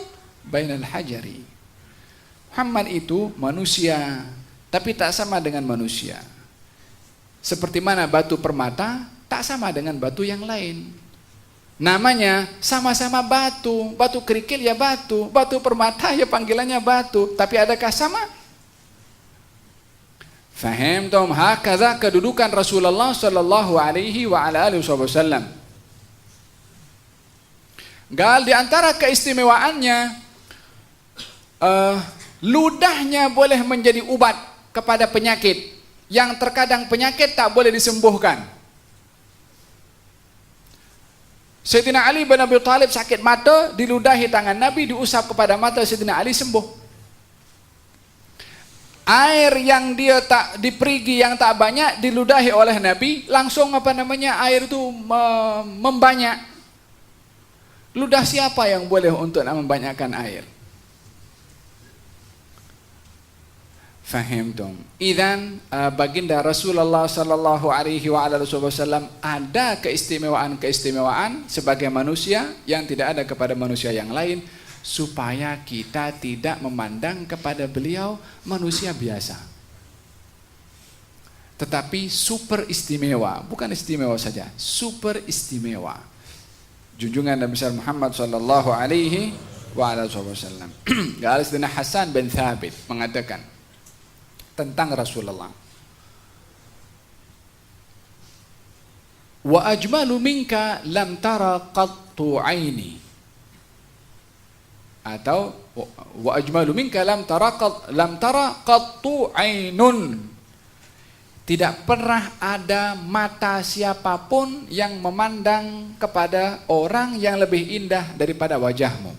bainal hajari. Muhammad itu manusia tapi tak sama dengan manusia. Seperti mana batu permata tak sama dengan batu yang lain. Namanya sama-sama batu, batu kerikil ya batu, batu permata ya panggilannya batu, tapi adakah sama? Faham tom, hakaza kedudukan Rasulullah sallallahu alaihi wa ala alihi wasallam. Gal di antara keistimewaannya, ludahnya boleh menjadi ubat kepada penyakit yang terkadang penyakit tak boleh disembuhkan. Sayyidina Ali bin Abi Thalib sakit mata, diludahi tangan Nabi, diusap kepada mata Sayyidina Ali, sembuh. Air yang dia tak diperigi, yang tak banyak, diludahi oleh Nabi, langsung air itu membanyak. Ludah siapa yang boleh untuk membanyakkan air? Fahimtum? Idzan baginda Rasulullah sallallahu alaihi wasallam ada keistimewaan-keistimewaan sebagai manusia yang tidak ada kepada manusia yang lain, supaya kita tidak memandang kepada beliau manusia biasa, tetapi super istimewa. Bukan istimewa saja, super istimewa. Junjungan Nabi besar Muhammad sallallahu alaihi wasallam. Sayyidina Hasan bin Thabit mengatakan tentang Rasulullah, wa ajmalu minka lam tara qattu aini, atau wa ajmalu minka lam tara qattu ainun. Tidak pernah ada mata siapapun yang memandang kepada orang yang lebih indah daripada wajahmu.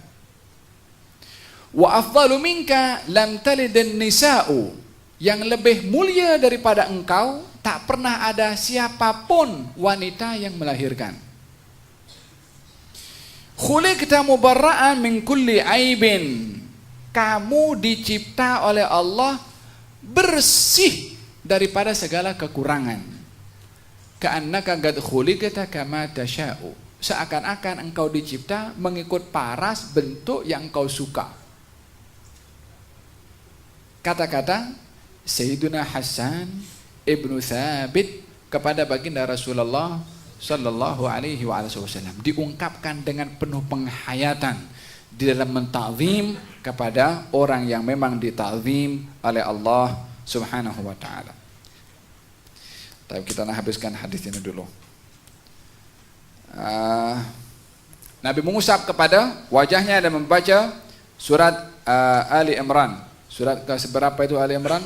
Wa afdalu minka lam talidun nisa'u, yang lebih mulia daripada engkau tak pernah ada siapapun wanita yang melahirkan. Khuliqta mubarra'an min kulli aibin, kamu dicipta oleh Allah bersih daripada segala kekurangan. Ka'annaka qad khuliqta kama tasha'u, seakan-akan engkau dicipta mengikut paras bentuk yang engkau suka. Kata-kata Sayyiduna Hasan ibnu Thabit kepada baginda Rasulullah sallallahu alaihi wasallam diungkapkan dengan penuh penghayatan di dalam mentakzim kepada orang yang memang ditakzim oleh Allah Subhanahu wa taala. Tapi kita nak habiskan hadis ini dulu. Nabi mengusap kepada wajahnya dan membaca surat Ali Imran. Surat ke seberapa itu Ali Imran?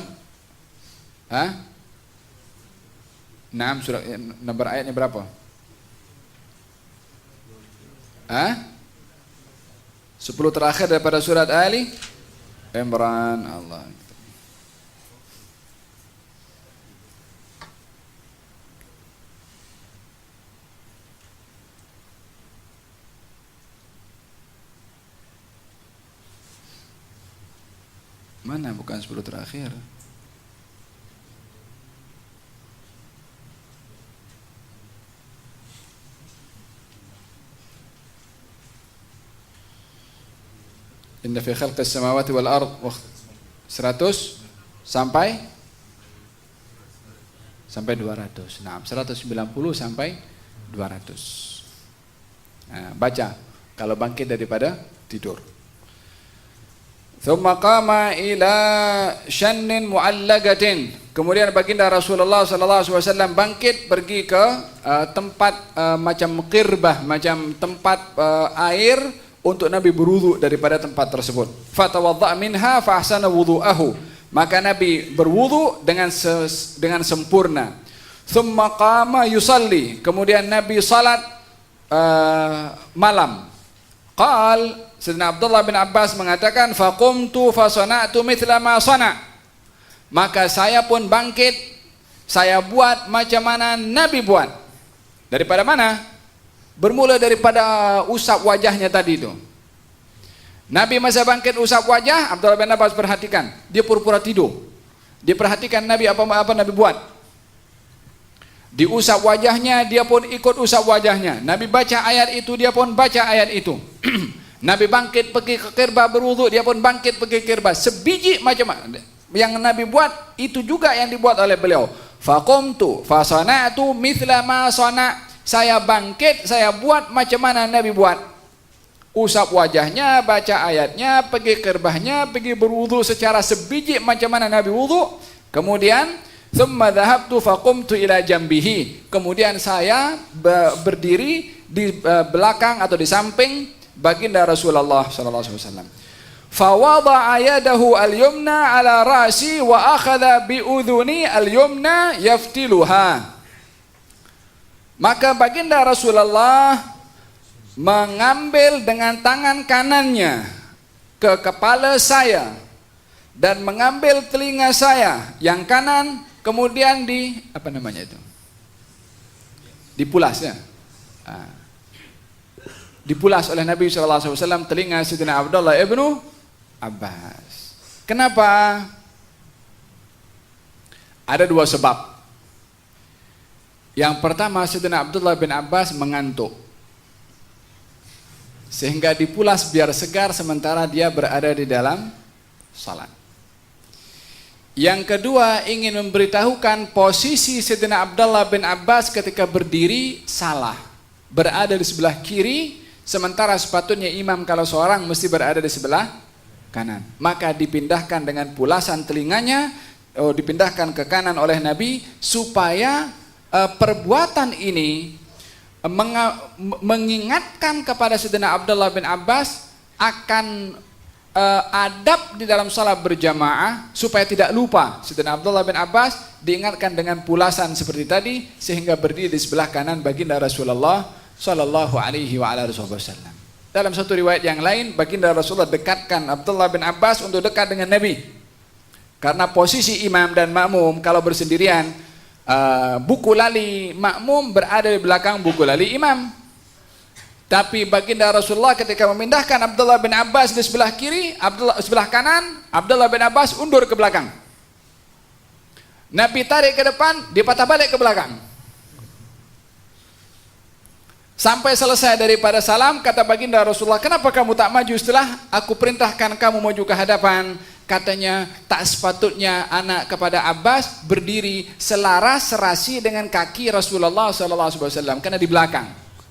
Surat nomor ayatnya berapa? 10 terakhir daripada surat Ali Imran. Allah. Mana bukan 10 terakhir? Inna fi khalqis samawati wal ard 100 sampai 200. Nah, 190 sampai 200. Nah, baca kalau bangkit daripada tidur. Thumma qama ila shannin mu'allagatin. Kemudian baginda Rasulullah sallallahu alaihi wasallam bangkit pergi ke tempat macam qirbah, macam tempat air untuk Nabi berwudu daripada tempat tersebut. Fatawadda' minha fa ahsana wudu'ahu. Maka Nabi berwudu dengan sempurna. Thumma qama yusalli. Kemudian Nabi salat malam. Sayyidina Abdullah bin Abbas mengatakan, faqumtu fasana'tu mithla ma sana'. Maka saya pun bangkit, saya buat macam mana Nabi buat. Daripada mana? Bermula daripada usap wajahnya tadi itu. Nabi masa bangkit usap wajah, Abdullah bin Abbas perhatikan, dia pura-pura tidur. Dia perhatikan Nabi apa Nabi buat. Diusap wajahnya, dia pun ikut usap wajahnya. Nabi baca ayat itu, dia pun baca ayat itu. Nabi bangkit pergi ke kirbah berwudu, dia pun bangkit pergi ke kirbah. Sebiji macam yang Nabi buat, itu juga yang dibuat oleh beliau. Faqumtu fasana'tu mithla ma sana'. Saya bangkit, saya buat macam mana Nabi buat. Usap wajahnya, baca ayatnya, pergi kirbahnya, pergi berwudu secara sebiji macam mana Nabi wudu. Kemudian thumma dhahabtu faqumtu ila jambihi. Kemudian saya berdiri di belakang atau di samping baginda Rasulullah sallallahu alaihi wasallam. Fa wada'a yadahu al-yumna ala ra'si wa akhadha bi udhuni al-yumna yaftiluha. Maka baginda Rasulullah mengambil dengan tangan kanannya ke kepala saya dan mengambil telinga saya yang kanan, kemudian dipulas ya. Dipulas oleh Nabi SAW telinga Sayyidina Abdullah ibnu Abbas. Kenapa? Ada dua sebab. Yang pertama, Sayyidina Abdullah bin Abbas mengantuk, sehingga dipulas biar segar sementara dia berada di dalam salat. Yang kedua, ingin memberitahukan posisi Sayyidina Abdullah bin Abbas ketika berdiri salah, berada di sebelah kiri, sementara sepatutnya imam kalau seorang mesti berada di sebelah kanan. Maka dipindahkan dengan pulasan telinganya, dipindahkan ke kanan oleh Nabi, supaya perbuatan ini mengingatkan kepada Sayyidina Abdullah bin Abbas akan adab di dalam salat berjamaah, supaya tidak lupa. Sayyidina Abdullah bin Abbas diingatkan dengan pulasan seperti tadi, sehingga berdiri di sebelah kanan baginda Rasulullah sallallahu alaihi wa ala wasallam. Dalam satu riwayat yang lain, baginda Rasulullah dekatkan Abdullah bin Abbas untuk dekat dengan Nabi. Karena posisi imam dan makmum kalau bersendirian, buku lali makmum berada di belakang buku lali imam. Tapi baginda Rasulullah ketika memindahkan Abdullah bin Abbas di sebelah kiri, sebelah kanan, Abdullah bin Abbas undur ke belakang. Nabi tarik ke depan, dia patah balik ke belakang. Sampai selesai daripada salam, kata baginda Rasulullah, kenapa kamu tak maju setelah aku perintahkan kamu maju ke hadapan? Katanya, tak sepatutnya anak kepada Abbas berdiri selaras serasi dengan kaki Rasulullah SAW, karena di belakang.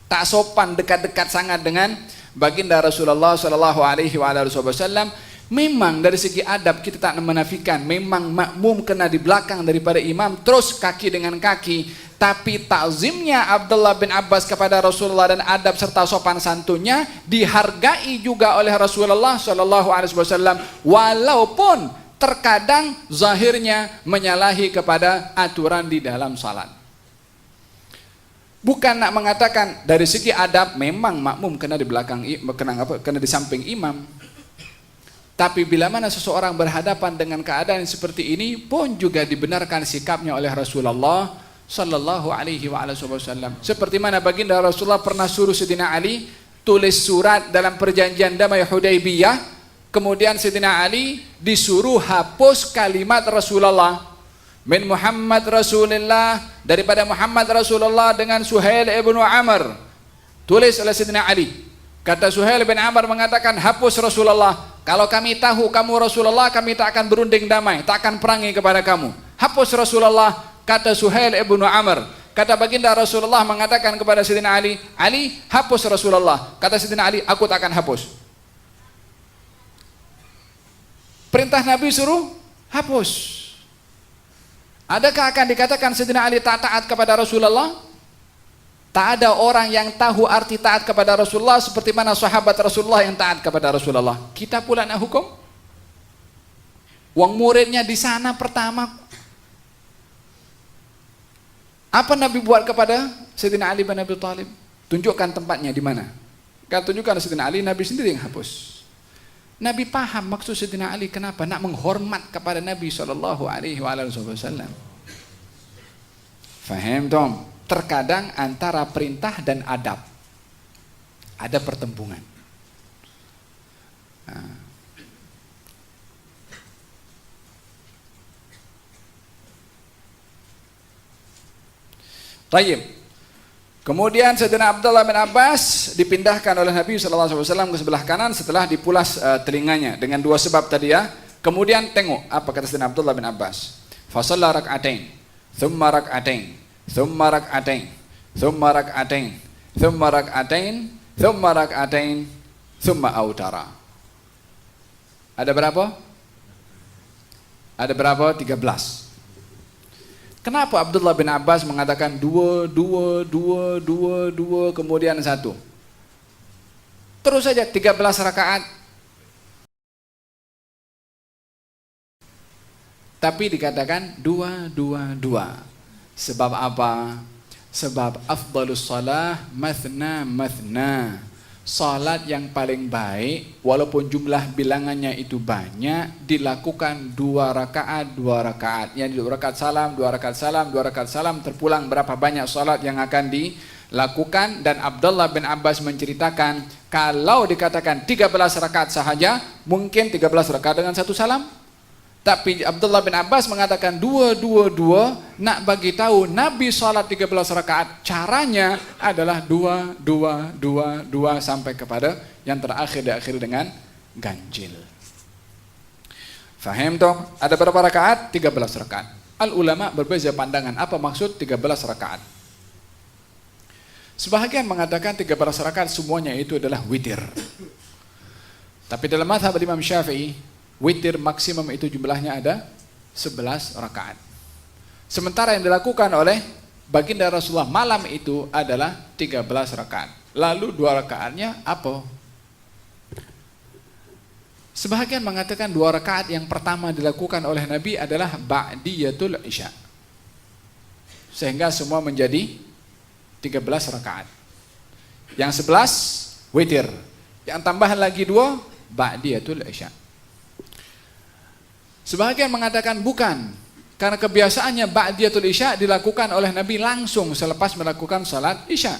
Tak sopan dekat-dekat sangat dengan baginda Rasulullah SAW. Memang dari segi adab kita tak menafikan, memang makmum kena di belakang daripada imam, terus kaki dengan kaki. Tapi takzimnya Abdullah bin Abbas kepada Rasulullah dan adab serta sopan santunnya dihargai juga oleh Rasulullah SAW, walaupun terkadang zahirnya menyalahi kepada aturan di dalam salat. Bukan nak mengatakan dari segi adab memang makmum kena di belakang, kena di samping imam. Tapi bila mana seseorang berhadapan dengan keadaan seperti ini pun juga dibenarkan sikapnya oleh Rasulullah sallallahu alaihi wasallam. Seperti mana baginda Rasulullah pernah suruh Sayyidina Ali tulis surat dalam perjanjian damai Hudaybiyah, kemudian Sayyidina Ali disuruh hapus kalimat Rasulullah min Muhammad Rasulullah, daripada Muhammad Rasulullah dengan Suhail ibnu Amr, tulis oleh Sayyidina Ali. Kata Suhail bin Amr mengatakan, hapus Rasulullah, kalau kami tahu kamu Rasulullah, kami tak akan berunding damai, tak akan perangi kepada kamu. Hapus Rasulullah, kata Suhail ibnu Amr. Kata baginda Rasulullah mengatakan kepada Sayyidina Ali, Ali, hapus Rasulullah. Kata Sayyidina Ali, aku tak akan hapus. Perintah Nabi suruh hapus. Adakah akan dikatakan Sayyidina Ali tak taat kepada Rasulullah? Tak ada orang yang tahu arti taat kepada Rasulullah seperti mana sahabat Rasulullah yang taat kepada Rasulullah. Kita pula nak hukum? Wong muridnya di sana pertama. Apa Nabi buat kepada Sayyidina Ali bin Abi Thalib? Tunjukkan tempatnya di mana. Kalau tunjukkan Sayyidina Ali, Nabi sendiri yang hapus. Nabi paham maksud Sayyidina Ali kenapa nak menghormat kepada Nabi SAW. Faham tom? Terkadang antara perintah dan adab ada pertembungan. Tayyib. Kemudian Sayyidina Abdullah bin Abbas dipindahkan oleh Nabi SAW ke sebelah kanan setelah dipulas telinganya dengan dua sebab tadi ya. Kemudian tengok apa kata Sayyidina Abdullah bin Abbas. Fasalla rak'atain, thumma rak'atain, thumma rak'atain, thumma rak'atain, thumma rak'atain, thumma rak'atain, thumma autara. Ada berapa? Ada berapa? 13. Kenapa Abdullah bin Abbas mengatakan dua, kemudian satu? Terus saja 13 rakaat. Tapi dikatakan dua. Sebab apa? Sebab afdalus salah mathna. Salat yang paling baik walaupun jumlah bilangannya itu banyak dilakukan 2 rakaat. Yang 2 rakaat salam, 2 rakaat salam, 2 rakaat salam, terpulang berapa banyak salat yang akan dilakukan. Dan Abdullah bin Abbas menceritakan kalau dikatakan 13 rakaat sahaja mungkin 13 rakaat dengan 1 salam. Tapi Abdullah bin Abbas mengatakan 2 nak bagi tahu Nabi salat 13 rakaat caranya adalah 2 sampai kepada yang terakhir diakhiri dengan ganjil. Faham toh? Ada berapa rakaat? 13 rakaat. Al ulama berbeza pandangan apa maksud 13 rakaat. Sebahagian mengatakan 13 rakaat semuanya itu adalah witir. Tapi dalam mazhab Imam Syafi'i witir maksimum itu jumlahnya ada 11 rakaat. Sementara yang dilakukan oleh baginda Rasulullah malam itu adalah 13 rakaat. Lalu 2 rakaatnya apa? Sebahagian mengatakan 2 rakaat yang pertama dilakukan oleh Nabi adalah ba'diyatul isya. Sehingga semua menjadi 13 rakaat. Yang 11 witir. Yang tambahan lagi 2 ba'diyatul isya. Sebahagian mengatakan bukan, karena kebiasaannya ba'diyatul isya dilakukan oleh Nabi langsung selepas melakukan salat isya.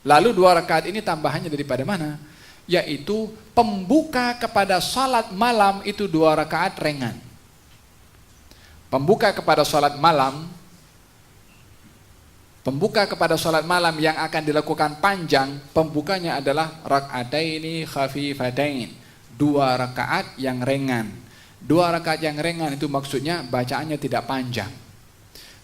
Lalu 2 rakaat ini tambahannya daripada mana? Yaitu pembuka kepada salat malam itu 2 rakaat ringan. Pembuka kepada salat malam yang akan dilakukan panjang, pembukanya adalah rak'ataini khafifatain, 2 rakaat yang ringan. 2 rakaat yang ringan itu maksudnya bacaannya tidak panjang.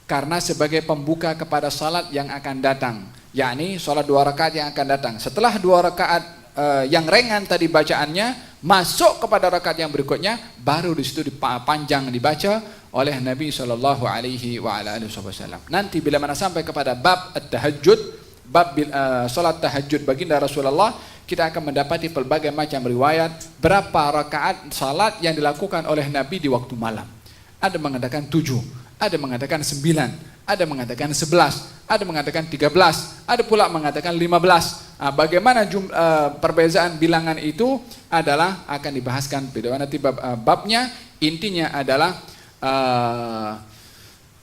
Karena sebagai pembuka kepada salat yang akan datang, yakni salat 2 rakaat yang akan datang. Setelah 2 rakaat yang ringan tadi bacaannya, masuk kepada rakaat yang berikutnya, baru di situ panjang dibaca oleh Nabi SAW. Nanti bila mana sampai kepada bab at-tahajjud, bab salat tahajud baginda Rasulullah, kita akan mendapati pelbagai macam riwayat berapa rakaat salat yang dilakukan oleh Nabi di waktu malam. Ada mengatakan 7, ada mengatakan 9, ada mengatakan 11, ada mengatakan 13, ada pula mengatakan 15. Bagaimana perbezaan bilangan itu adalah akan dibahaskan pada nanti babnya. Intinya adalah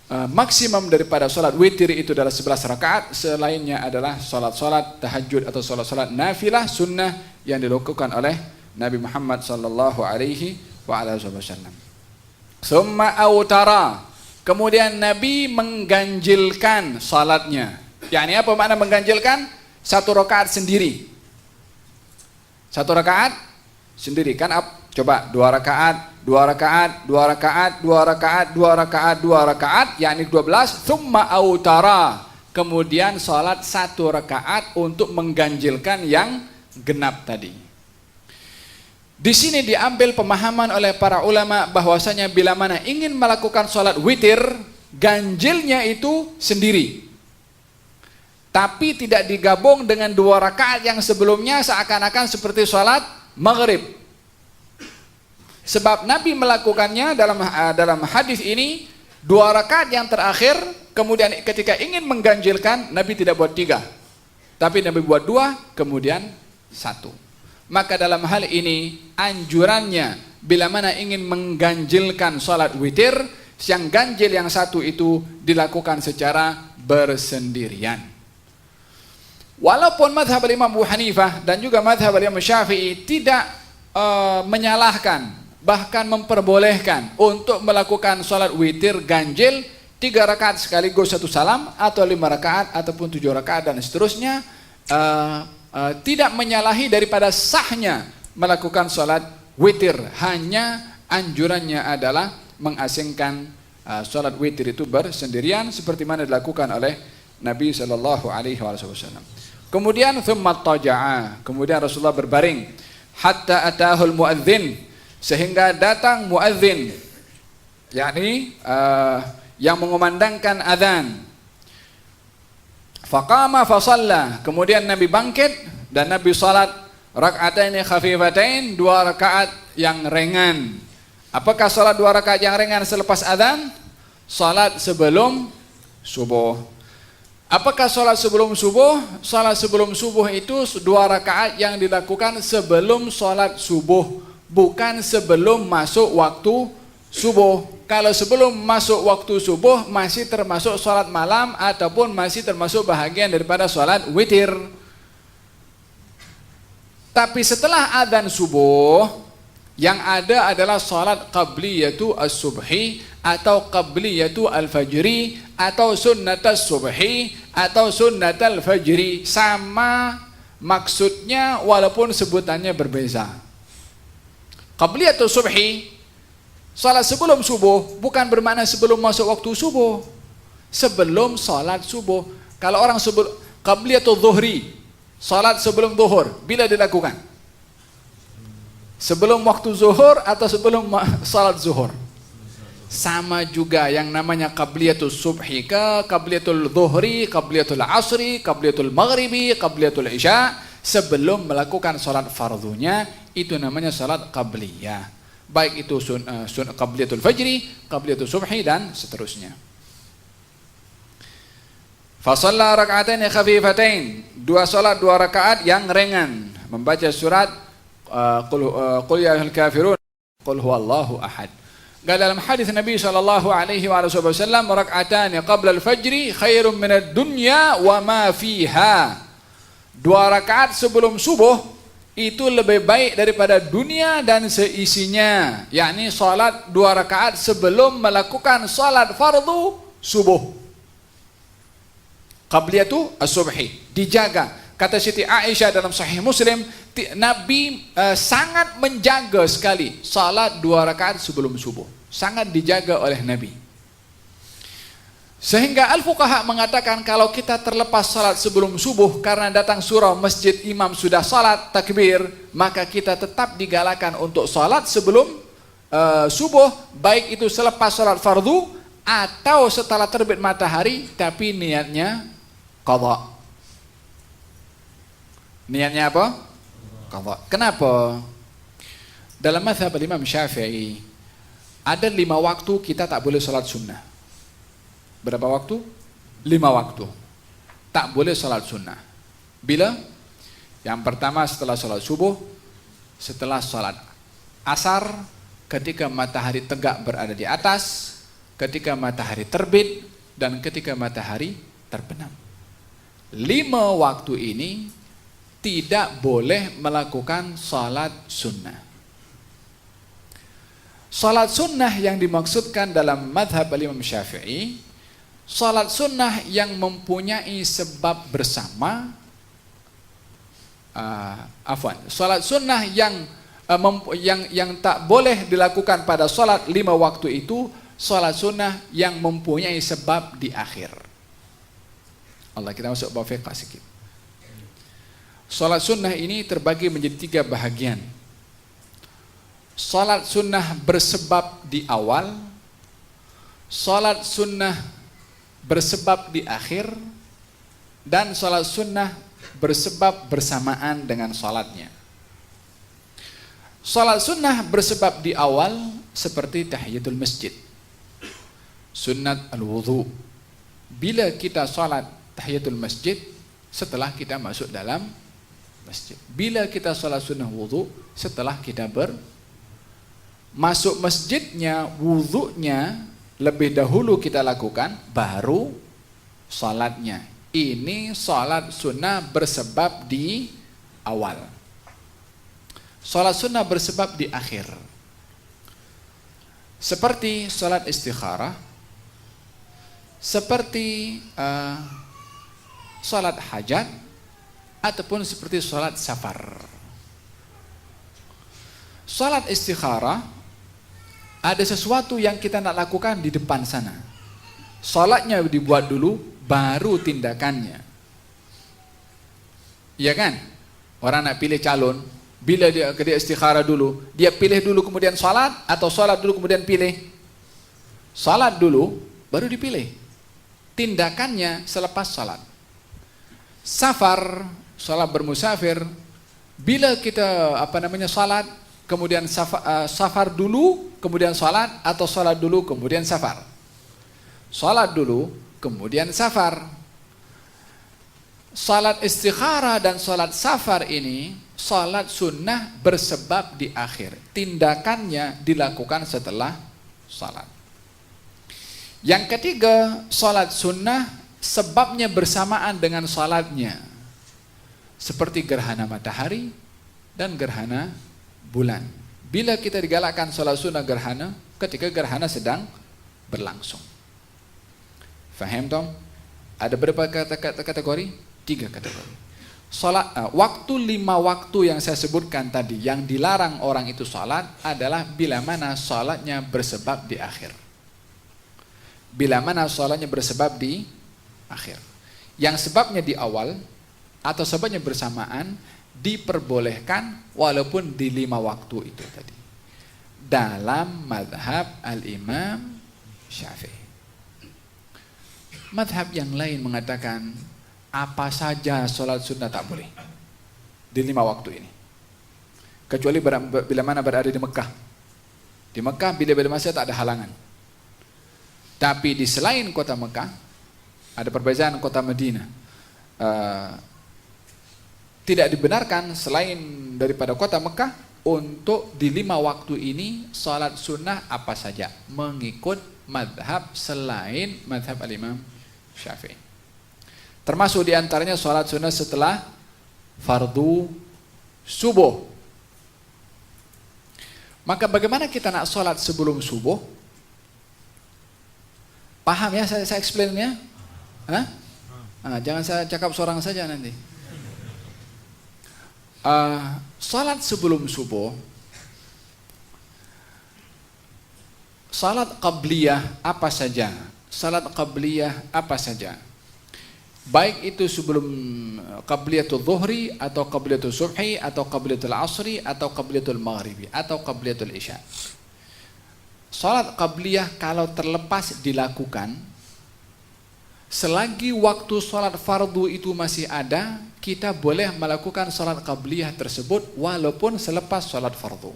maksimum daripada salat witir itu adalah 11 rakaat, selainnya adalah salat-salat tahajud atau salat-salat nafilah sunnah yang dilakukan oleh Nabi Muhammad sallallahu alaihi wasallam. Summa autara, kemudian Nabi mengganjilkan salatnya. yakni apa makna mengganjilkan? 1 rakaat sendiri. 1 rakaat sendiri kan coba 2 rakaat, 2 rakaat, 2 rakaat, 2 rakaat, 2 rakaat, 2 rakaat, yakni 12, summa autara. Kemudian salat 1 rakaat untuk mengganjilkan yang genap tadi. Di sini diambil pemahaman oleh para ulama bahwasanya bila mana ingin melakukan salat witir, ganjilnya itu sendiri. Tapi tidak digabung dengan 2 rakaat yang sebelumnya seakan-akan seperti salat maghrib. Sebab Nabi melakukannya dalam hadis ini 2 rakaat yang terakhir, kemudian ketika ingin mengganjilkan Nabi tidak buat 3. Tapi Nabi buat 2, kemudian 1. Maka dalam hal ini anjurannya bila mana ingin mengganjilkan salat witir, yang ganjil yang 1 itu dilakukan secara bersendirian. Walaupun madhab Imam Abu Hanifah dan juga madhab Imam Syafi'i tidak menyalahkan, bahkan memperbolehkan untuk melakukan salat witir ganjil 3 rakaat sekaligus 1 salam, atau 5 rakaat ataupun 7 rakaat dan seterusnya, tidak menyalahi daripada sahnya melakukan salat witir. Hanya anjurannya adalah mengasingkan salat witir itu bersendirian seperti mana dilakukan oleh Nabi sallallahu alaihi wasallam. Kemudian thumma taja'a, kemudian Rasulullah berbaring hatta atahul muadzin, sehingga datang muadzin, yakni yang mengumandangkan azan. Faqama fa shalla, kemudian Nabi bangkit dan Nabi salat rak'ataini khafifatain, 2 rakaat yang ringan. Apakah salat 2 rakaat yang ringan selepas azan? Salat sebelum subuh. Apakah salat sebelum subuh? Salat sebelum subuh itu 2 rakaat yang dilakukan sebelum salat subuh, bukan sebelum masuk waktu subuh. Kalau sebelum masuk waktu subuh masih termasuk salat malam ataupun masih termasuk bahagian daripada salat witir. Tapi setelah adzan subuh, yang ada adalah salat qabliyatu as-subhi atau qabliyatu al-fajri atau sunnatas subhi atau sunnatal fajri. Sama maksudnya walaupun sebutannya berbeza. Qabliyatu subhi, salat sebelum subuh, bukan bermakna sebelum masuk waktu subuh, sebelum salat subuh. Kalau orang sebelum qabliyatu dhuhri, salat sebelum zuhur, bila dilakukan? Sebelum waktu zuhur atau sebelum salat zuhur? Sama juga yang namanya qabliyatul subhi ke qabliyatul zuhri, qabliyatul asri, qabliyatul maghribi, qabliyatul isya, sebelum melakukan salat fardunya, itu namanya salat qabliyah. Baik itu qabliyatul fajri, qabliyatul subhi dan seterusnya. Fa shalla rak'ataini khafifatain, 2 salat 2 rakaat yang ringan, membaca surat Qul ya ayyuhal kafirun, Qul huwallahu ahad. Dalam hadis Nabi sallallahu alaihi wasallam, rak'atani qabla al-fajri khairum minad dunya wa ma fiha. 2 rakaat sebelum subuh itu lebih baik daripada dunia dan seisinya, yakni salat 2 rakaat sebelum melakukan salat fardu subuh. Qabliyatu as-subhi dijaga. Kata Siti Aisyah dalam Sahih Muslim, Nabi sangat menjaga sekali salat 2 rakaat sebelum subuh. Sangat dijaga oleh Nabi. Sehingga al-fuqaha mengatakan kalau kita terlepas salat sebelum subuh karena datang surau masjid, imam sudah salat takbir, maka kita tetap digalakan untuk salat sebelum subuh, baik itu selepas salat fardu atau setelah terbit matahari, tapi niatnya qadha. Niatnya apa? Qadha. Kenapa? Dalam mazhab Imam Syafi'i ada 5 waktu kita tak boleh salat sunnah. Berapa waktu? 5 waktu tak boleh salat sunnah. Bila? Yang pertama setelah salat subuh, setelah salat asar, ketika matahari tegak berada di atas, ketika matahari terbit, dan ketika matahari terbenam. 5 waktu ini tidak boleh melakukan salat sunnah. Salat sunnah yang dimaksudkan dalam madhab Imam Syafi'i, salat sunnah yang mempunyai sebab bersama, salat sunnah yang tak boleh dilakukan pada salat 5 waktu itu, salat sunnah yang mempunyai sebab di akhir. Allah, kita masuk bab fiqh sedikit. Salat sunnah ini terbagi menjadi 3 bahagian. Salat sunnah bersebab di awal, salat sunnah bersebab di akhir, dan salat sunnah bersebab bersamaan dengan salatnya. Salat sunnah bersebab di awal seperti tahiyatul masjid, sunnat al-wudhu. Bila kita salat tahiyatul masjid, setelah kita masuk dalam masjid. Bila kita sholat sunnah wudhu, setelah kita masuk masjidnya, wudhunya lebih dahulu kita lakukan, baru sholatnya. Ini sholat sunnah bersebab di awal. Sholat sunnah bersebab di akhir. Seperti sholat istikharah, seperti sholat hajat, ataupun seperti sholat safar. Sholat istikharah, ada sesuatu yang kita nak lakukan di depan sana. Sholatnya dibuat dulu, baru tindakannya. Iya kan? Orang nak pilih calon, bila dia istikharah dulu, dia pilih dulu kemudian sholat, atau sholat dulu kemudian pilih? Sholat dulu, baru dipilih. Tindakannya selepas sholat. Safar, sholat bermusafir, bila kita sholat, kemudian safar dulu, kemudian sholat, atau sholat dulu, kemudian safar? Sholat dulu, kemudian safar. Sholat istikharah dan sholat safar ini, sholat sunnah bersebab di akhir. Tindakannya dilakukan setelah sholat. Yang ketiga, sholat sunnah sebabnya bersamaan dengan sholatnya. Seperti gerhana matahari dan gerhana bulan. Bila kita digalakkan sholat sunnah gerhana, ketika gerhana sedang berlangsung. Faham Tom? Ada berapa kategori? 3 kategori. Waktu 5 waktu yang saya sebutkan tadi, yang dilarang orang itu sholat adalah bila mana sholatnya bersebab di akhir. Bila mana sholatnya bersebab di akhir. Yang sebabnya di awal atau sebabnya bersamaan, diperbolehkan walaupun di 5 waktu itu tadi. Dalam madhab al-Imam Syafi'i. Madhab yang lain mengatakan apa saja sholat sunnah tak boleh di 5 waktu ini, kecuali bila mana berada di Mekah. Di Mekah bila masa tak ada halangan. Tapi di selain kota Mekah, ada perbezaan kota Madinah. Tidak dibenarkan selain daripada kota Mekah untuk di 5 waktu ini sholat sunnah apa saja, mengikut madhab selain madhab al-Imam Syafi'i. Termasuk diantaranya sholat sunnah setelah fardu subuh. Maka bagaimana kita nak sholat sebelum subuh? Paham ya saya explain ya? Jangan saya cakap seorang saja nanti. Sholat sebelum subuh, sholat qabliyah apa saja? Sholat qabliyah apa saja? Baik itu sebelum qabliyatul zuhri, atau qabliyatul subhi, atau qabliyatul asri, atau qabliyatul maghribi, atau qabliyatul isya. Salat qabliyah kalau terlepas dilakukan, selagi waktu salat fardu itu masih ada, kita boleh melakukan salat qabliyah tersebut walaupun selepas salat fardu.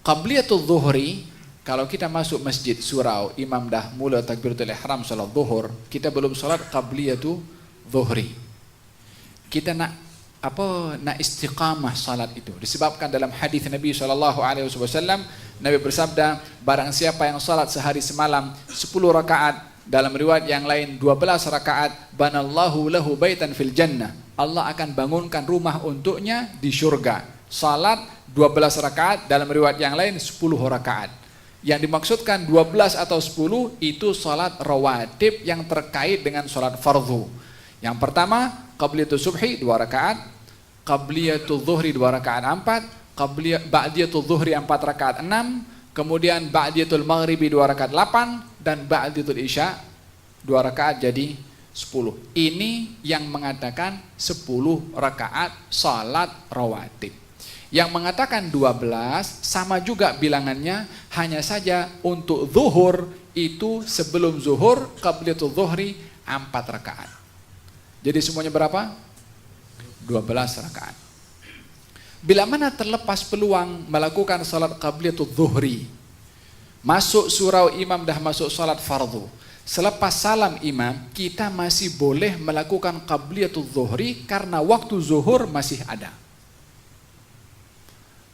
Qabliyatul zuhri, kalau kita masuk masjid surau, imam dah mula takbiratul ihram salat zuhur, kita belum salat qabliyatul zuhri. Kita nak istiqamah salat itu. Disebabkan dalam hadis Nabi SAW, Nabi bersabda, barang siapa yang salat sehari semalam 10 rakaat, dalam riwayat yang lain 12 rakaat, banallahu lahu baitan fil jannah, Allah akan bangunkan rumah untuknya di syurga. Salat 12 rakaat, dalam riwayat yang lain 10 rakaat. Yang dimaksudkan 12 atau 10 itu salat rawatib yang terkait dengan salat fardu. Yang pertama, qabliyatul subhi 2 rakaat, qabliyatul zuhri 2 rakaat 4, ba'diyatul zuhri 4 rakaat 6, kemudian ba'diyatul maghribi 2 rakaat 8, dan ba'diyatul isya 2 rakaat jadi 10. Ini yang mengatakan 10 rakaat salat rawatib. Yang mengatakan 12 sama juga bilangannya, hanya saja untuk zuhur itu sebelum zuhur qabliyatul zuhri 4 rakaat. Jadi semuanya berapa? 12 rakaat. Bila mana terlepas peluang melakukan salat qabliyatul zuhri, masuk surau imam dah masuk salat fardu, Selepas salam imam, kita masih boleh melakukan qabliyatul zuhri karena waktu zuhur masih ada.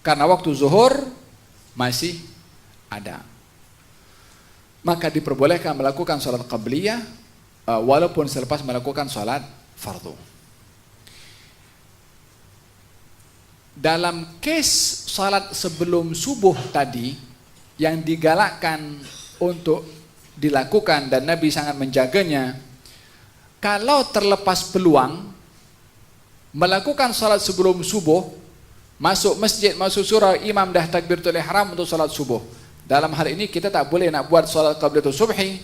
Karena waktu zuhur masih ada. Maka diperbolehkan melakukan salat qabliyah walaupun selepas melakukan salat fardu. Dalam case salat sebelum subuh tadi yang digalakkan untuk dilakukan dan Nabi sangat menjaganya, kalau terlepas peluang melakukan salat sebelum subuh, masuk masjid, masuk surau, imam dah takbiratul ihram untuk salat subuh. Dalam hal ini kita tak boleh nak buat salat qabliyatul subhi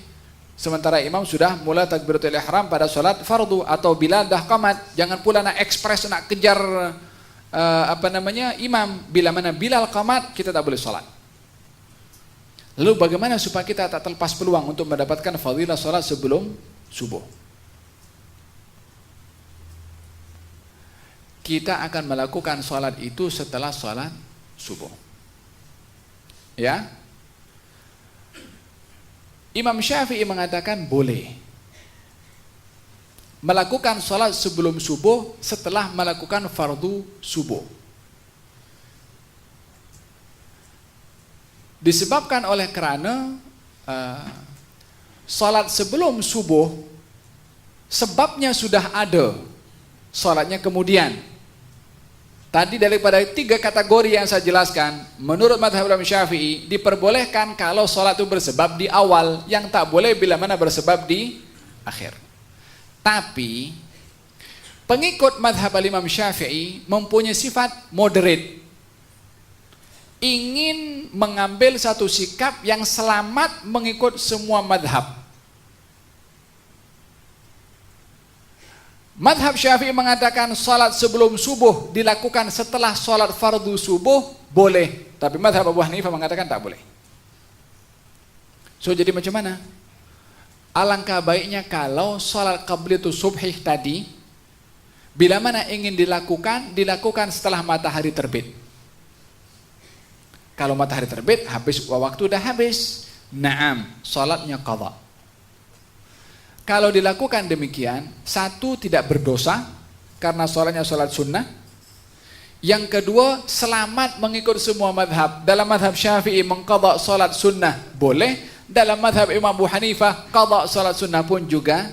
sementara imam sudah mula takbiratul ihram pada salat fardu, atau Bilal dah qamat. Jangan pula nak ekspres nak kejar imam. Bila mana Bilal qamat, kita tak boleh salat. Lalu bagaimana supaya kita tak terlepas peluang untuk mendapatkan fadilah salat sebelum subuh? Kita akan melakukan salat itu setelah salat subuh. Ya. Imam Syafi'i mengatakan boleh melakukan salat sebelum subuh setelah melakukan fardu subuh. Disebabkan oleh kerana salat sebelum subuh sebabnya sudah ada, salatnya kemudian. Tadi daripada 3 kategori yang saya jelaskan, menurut mazhab Imam Syafi'i diperbolehkan kalau salat itu bersebab di awal, yang tak boleh bila mana bersebab di akhir. Tapi pengikut mazhab Imam Syafi'i mempunyai sifat moderate, ingin mengambil satu sikap yang selamat mengikut semua madhab. Madhab Syafi'i mengatakan salat sebelum subuh dilakukan setelah salat fardu subuh boleh, tapi madhab Abu Hanifah mengatakan tak boleh. So jadi macam mana? Alangkah baiknya kalau salat qabliyatul subhi tadi bila mana ingin dilakukan setelah matahari terbit. Kalau matahari terbit, habis waktu dah habis, naam, salatnya qadha. Kalau dilakukan demikian, satu, tidak berdosa karena salatnya salat sunnah. Yang kedua, selamat mengikut semua madhab. Dalam madhab Syafi'i mengqadha salat sunnah boleh, dalam madhab Imam Abu Hanifah qadha salat sunnah pun juga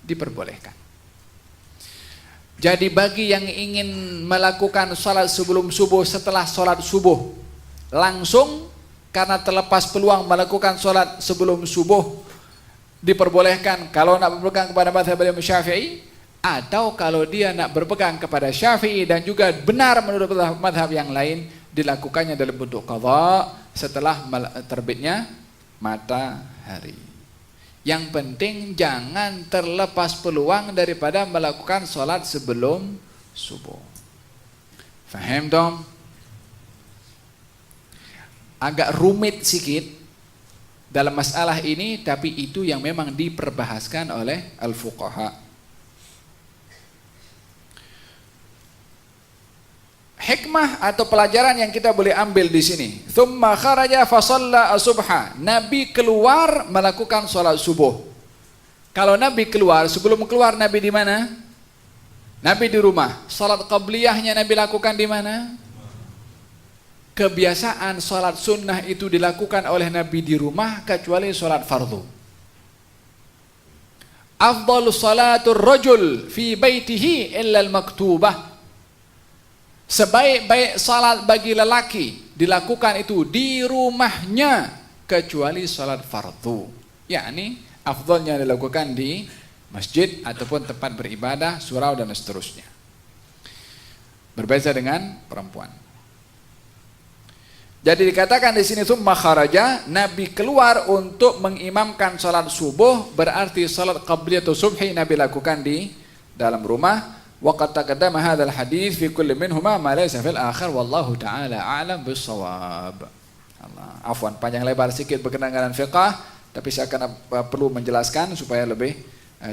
diperbolehkan. Jadi bagi yang ingin melakukan salat sebelum subuh setelah salat subuh langsung karena terlepas peluang melakukan salat sebelum subuh, diperbolehkan kalau nak berpegang kepada mazhab Imam Syafi'i, atau kalau dia nak berpegang kepada Syafi'i dan juga benar menurut mazhab yang lain, dilakukannya dalam bentuk qadha setelah terbitnya matahari. Yang penting jangan terlepas peluang daripada melakukan salat sebelum subuh. Faham dong? Agak rumit sikit dalam masalah ini, tapi itu yang memang diperbahaskan oleh al-fuqaha. Hikmah atau pelajaran yang kita boleh ambil di sini. Thumma kharaja fa shalla as-subha. Nabi keluar melakukan salat subuh. Kalau Nabi keluar, sebelum keluar Nabi di mana? Nabi di rumah. Salat qabliyahnya Nabi lakukan di mana? Kebiasaan salat sunnah itu dilakukan oleh Nabi di rumah kecuali salat fardu. Afdalu salatul rajul fi baitihi illa al-maktubah. Sebaik-baik salat bagi lelaki dilakukan itu di rumahnya kecuali salat fardu. Yakni afdalnya dilakukan di masjid ataupun tempat beribadah, surau dan seterusnya. Berbeza dengan perempuan. Jadi dikatakan di sini tsumma kharaja, Nabi keluar untuk mengimamkan salat subuh, berarti salat qabliyatul subhi Nabi lakukan di dalam rumah. Wa qad taqaddama hadzal hadits fi kulli minhuma ma laysa fil akhir wallahu taala a'lam bis-shawab. Allah, afwan panjang lebar sikit berkenaan dengan fiqh, tapi saya akan perlu menjelaskan supaya lebih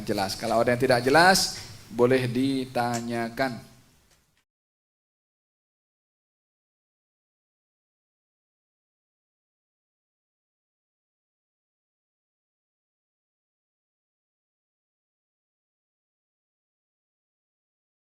jelas. Kalau ada yang tidak jelas boleh ditanyakan.